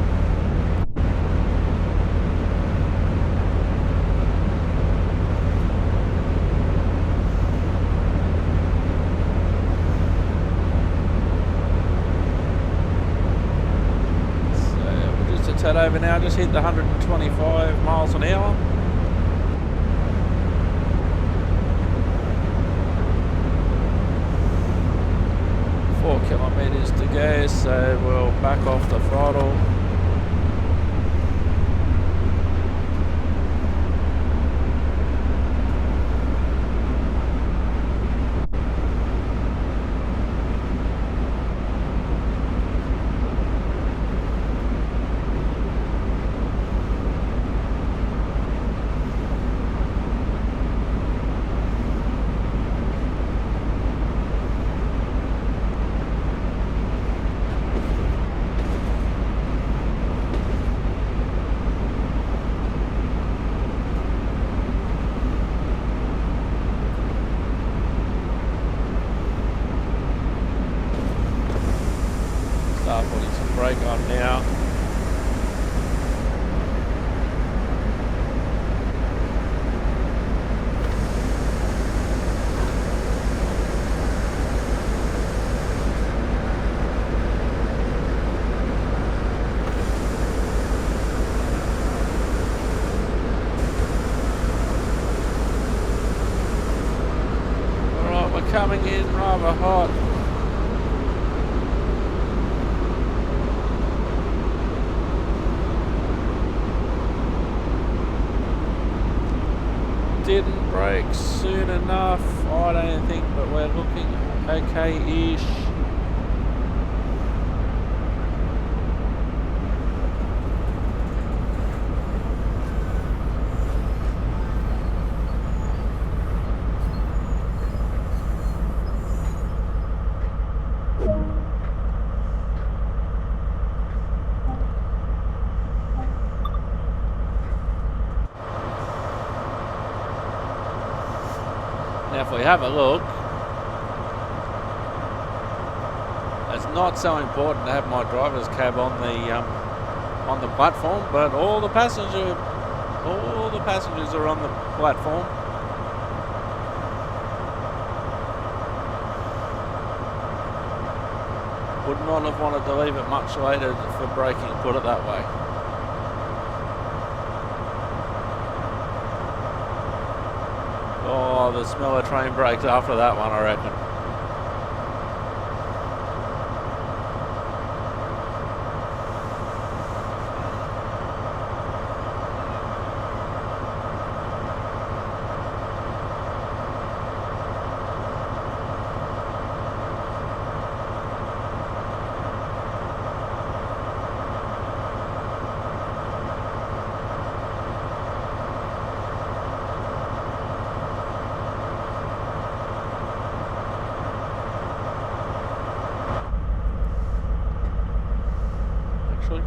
So we're just a tad over now, just hit the 125 miles an hour. Kilometers to go, so we'll back off the throttle. Start putting some brake on now. Alright, we're coming in rather hot. Didn't brake soon enough, I don't think, but we're looking okay-ish. Now if we have a look, it's not so important to have my driver's cab on the platform, but all the passengers are on the platform. Would not have wanted to leave it much later for braking, put it that way. Oh, Oh, the smell of train brakes after that one, I reckon.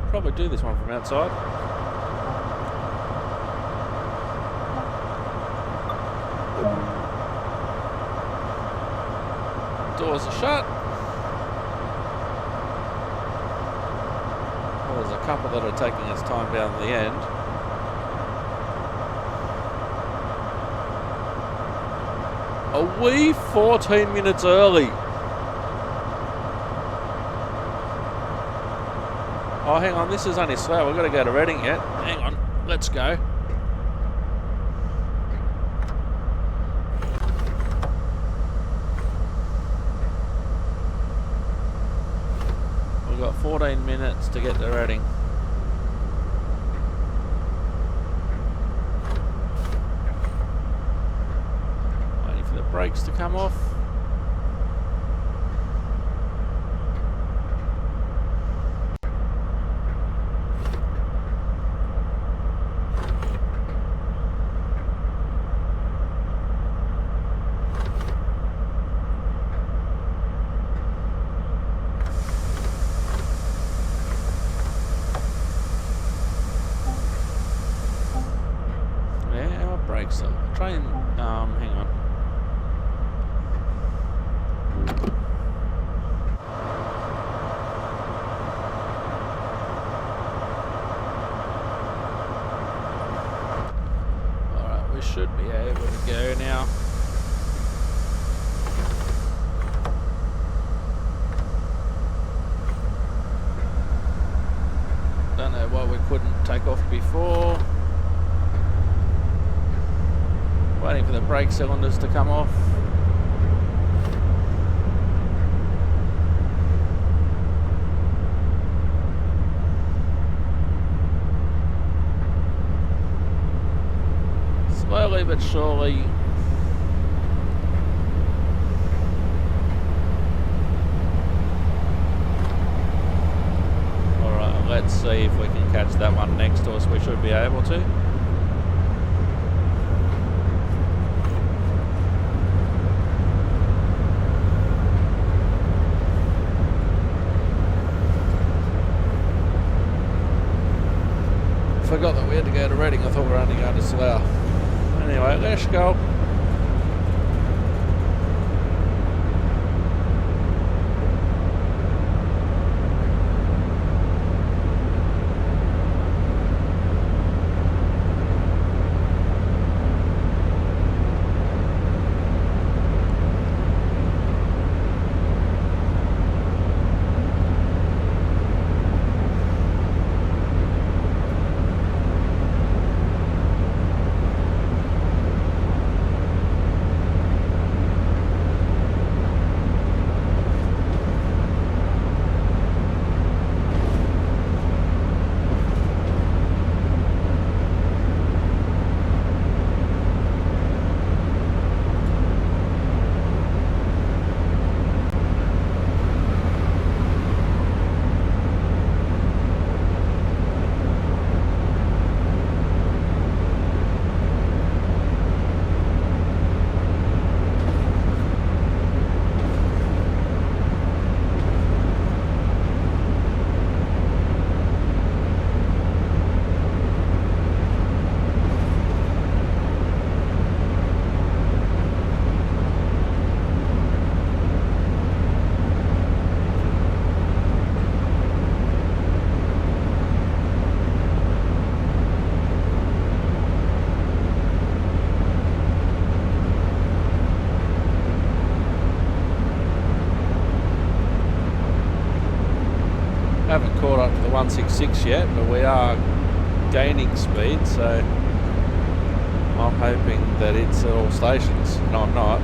Probably do this one from outside. Doors are shut. Well, there's a couple that are taking its time down the end. A wee 14 minutes early. Oh, hang on, this is only slow. We've got to go to Reading yet. Hang on, let's go. We've got 14 minutes to get to Reading. Waiting for the brakes to come off. So try and hang on. Alright, we should be able to go now. Don't know why we couldn't take off before. Waiting for the brake cylinders to come off. Slowly but surely. Alright, let's see if we can catch that one next to us. We should be able to. Forgot that we had to go to Reading. I thought we were only going to Slough. Anyway, let's go. Haven't caught up to the 166 yet, but we are gaining speed, so I'm hoping that it's at all stations, and I'm not.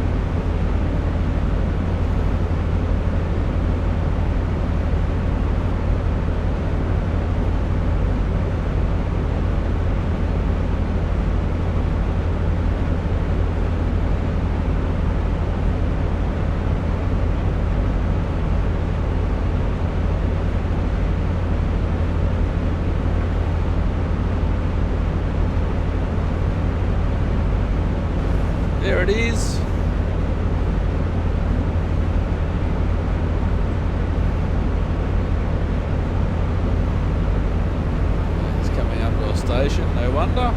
There it is. It's coming up to a station, no wonder.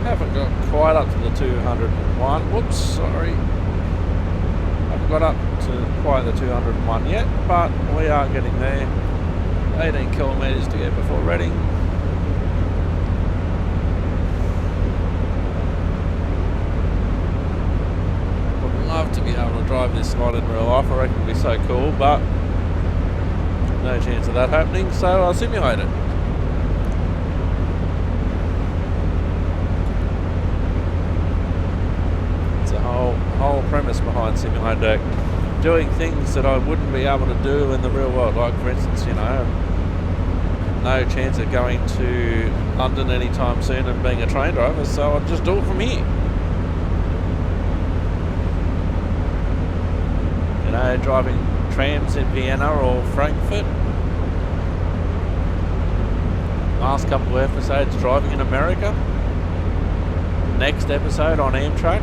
Haven't got quite up to the 201. Whoops, sorry. Haven't got up to quite the 201 yet, but we are getting there. 18 kilometres to go before Reading. Would love to be able to drive this slot in real life. I reckon it'd be so cool, but no chance of that happening, so I'll simulate it. Whole premise behind Simulate Deck, doing things that I wouldn't be able to do in the real world. Like, for instance, you know, no chance of going to London anytime soon and being a train driver, so I'll just do it from here. You know, driving trams in Vienna or Frankfurt. Last couple of episodes driving in America. Next episode on Amtrak.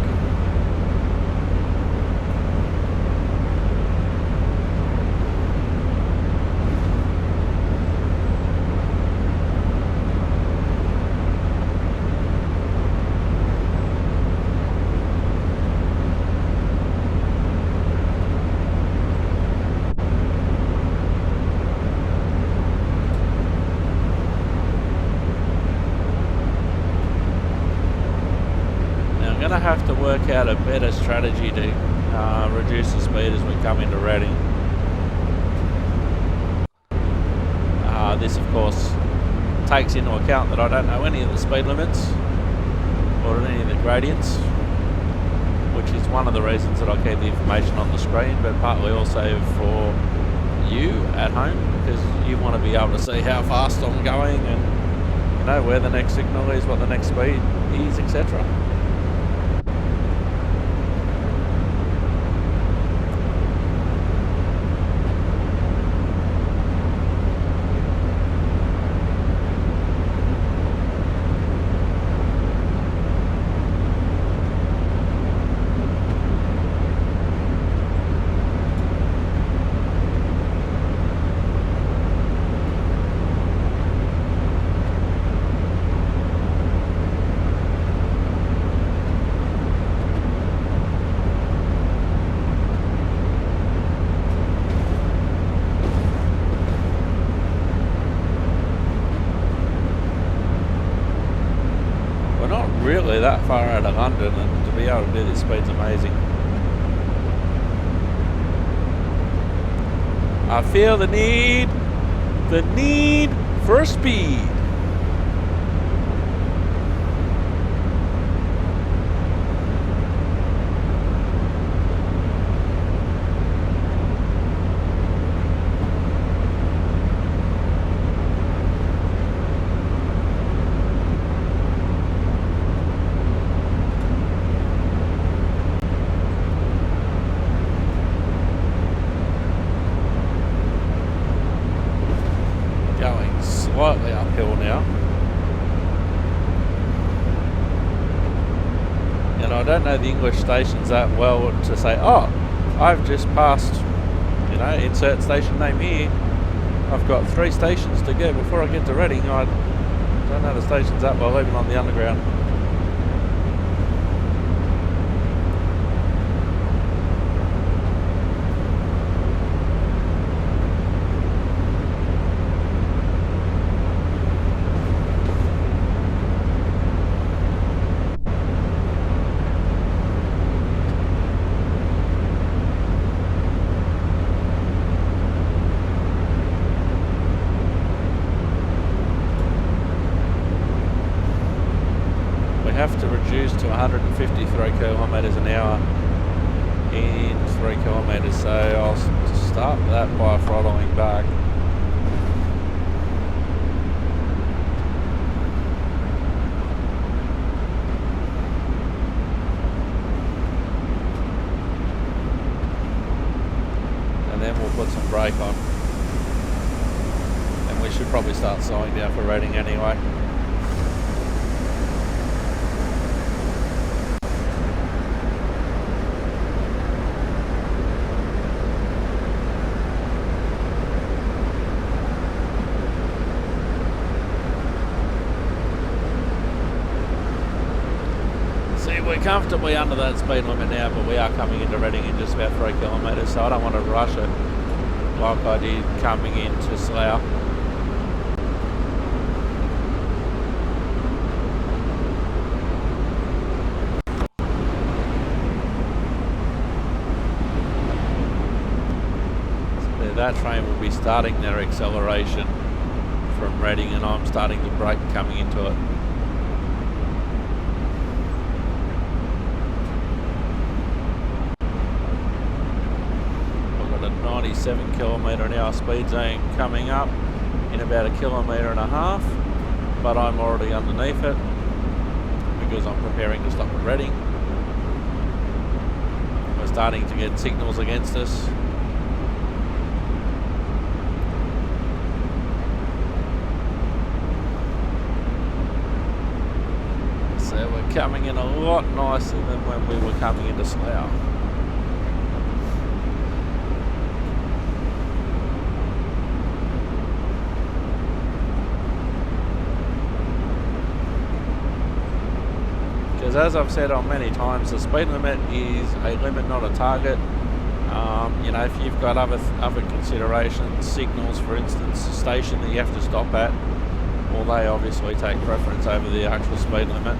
Have to work out a better strategy to reduce the speed as we come into Reading. This of course takes into account that I don't know any of the speed limits or any of the gradients, which which is one of the reasons that I keep the information on the screen, but partly also for you at home, because you want to be able to see how fast I'm going and where the next signal is, what the next speed is, etc. Really that far out of London, and to be able to do this speed's amazing. I feel the need for speed. Slightly uphill now, and I don't know the English stations that well to say, oh, I've just passed, insert station name here, I've got 3 stations to go before I get to Reading. I don't know the stations that well, even on the underground. Have to reduce to 153 kilometres an hour in 3 kilometres, so I'll start that by throttling back. And then we'll put some brake on, and we should probably start slowing down for Reading anyway. We're comfortably under that speed limit now, but we are coming into Reading in just about 3 kilometres, so I don't want to rush it like I did coming into Slough. So that train will be starting their acceleration from Reading, and I'm starting to brake coming into it. 97 kilometre an hour speed zone coming up in about 1.5 kilometres, but I'm already underneath it because I'm preparing to stop at Reading. We're starting to get signals against us. So we're coming in a lot nicer than when we were coming into Slough. As I've said on many times, the speed limit is a limit, not a target. If you've got other considerations, signals, for instance, a station that you have to stop at, well, they obviously take preference over the actual speed limit.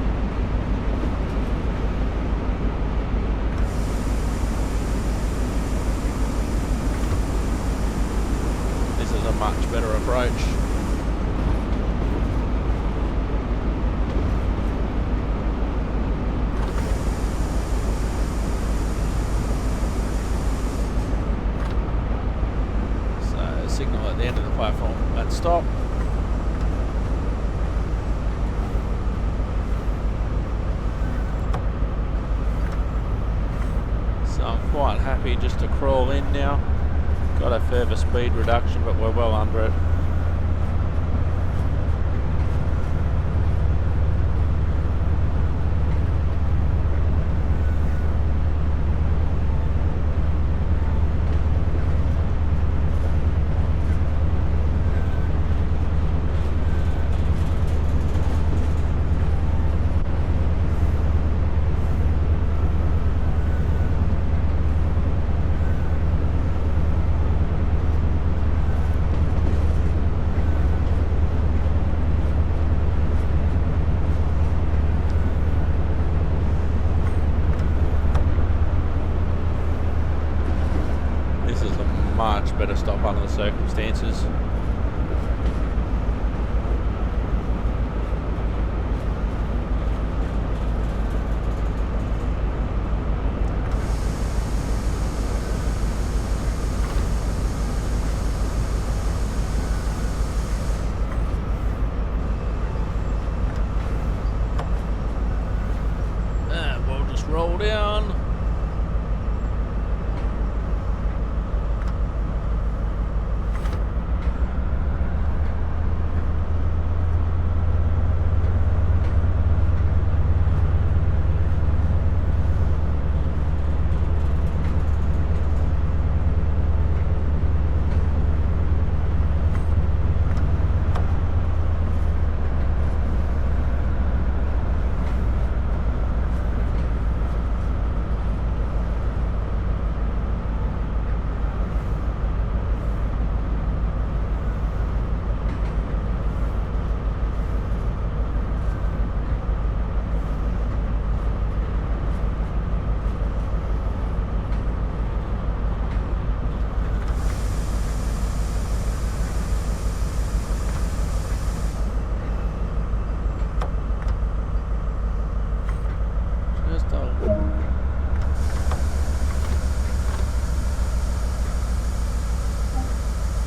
This is a much better approach. the end of the platform. Let's stop. So I'm quite happy just to crawl in now. Got a further speed reduction, but we're well under it. Much better stop under the circumstances. And we'll just roll down.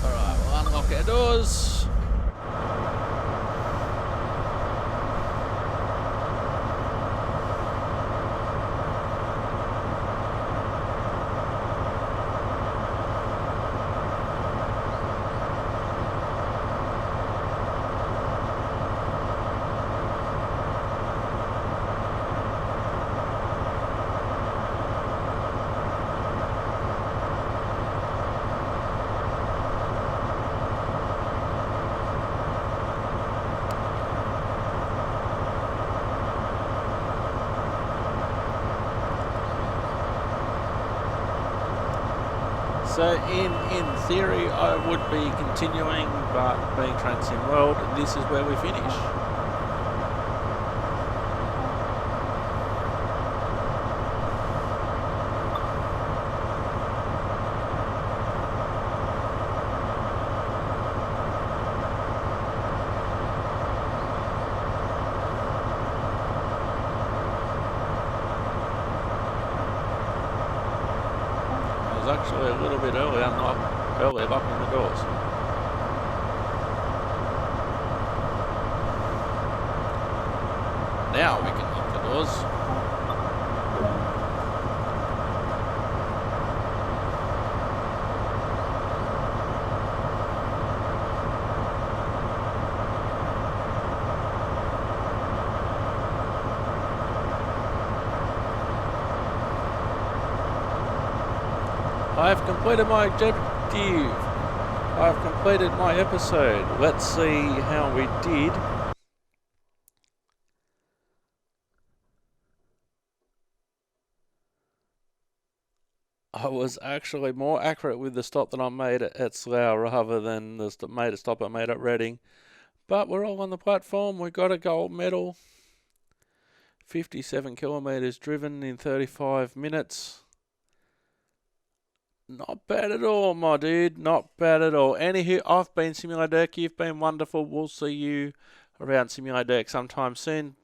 Alright, we'll unlock our doors. So in theory I would be continuing, but being Train Sim World, this is where we finish. Actually a little bit early locking the doors. Now we can lock the doors. I have completed my objective. I have completed my episode. Let's see how we did. I was actually more accurate with the stop that I made at Slough rather than the stop I made at Reading. But we're all on the platform. We got a gold medal. 57 kilometres driven in 35 minutes. Not bad at all, my dude. Not bad at all. Anywho, I've been Simulator Dirk. You've been wonderful. We'll see you around Simulator Dirk sometime soon.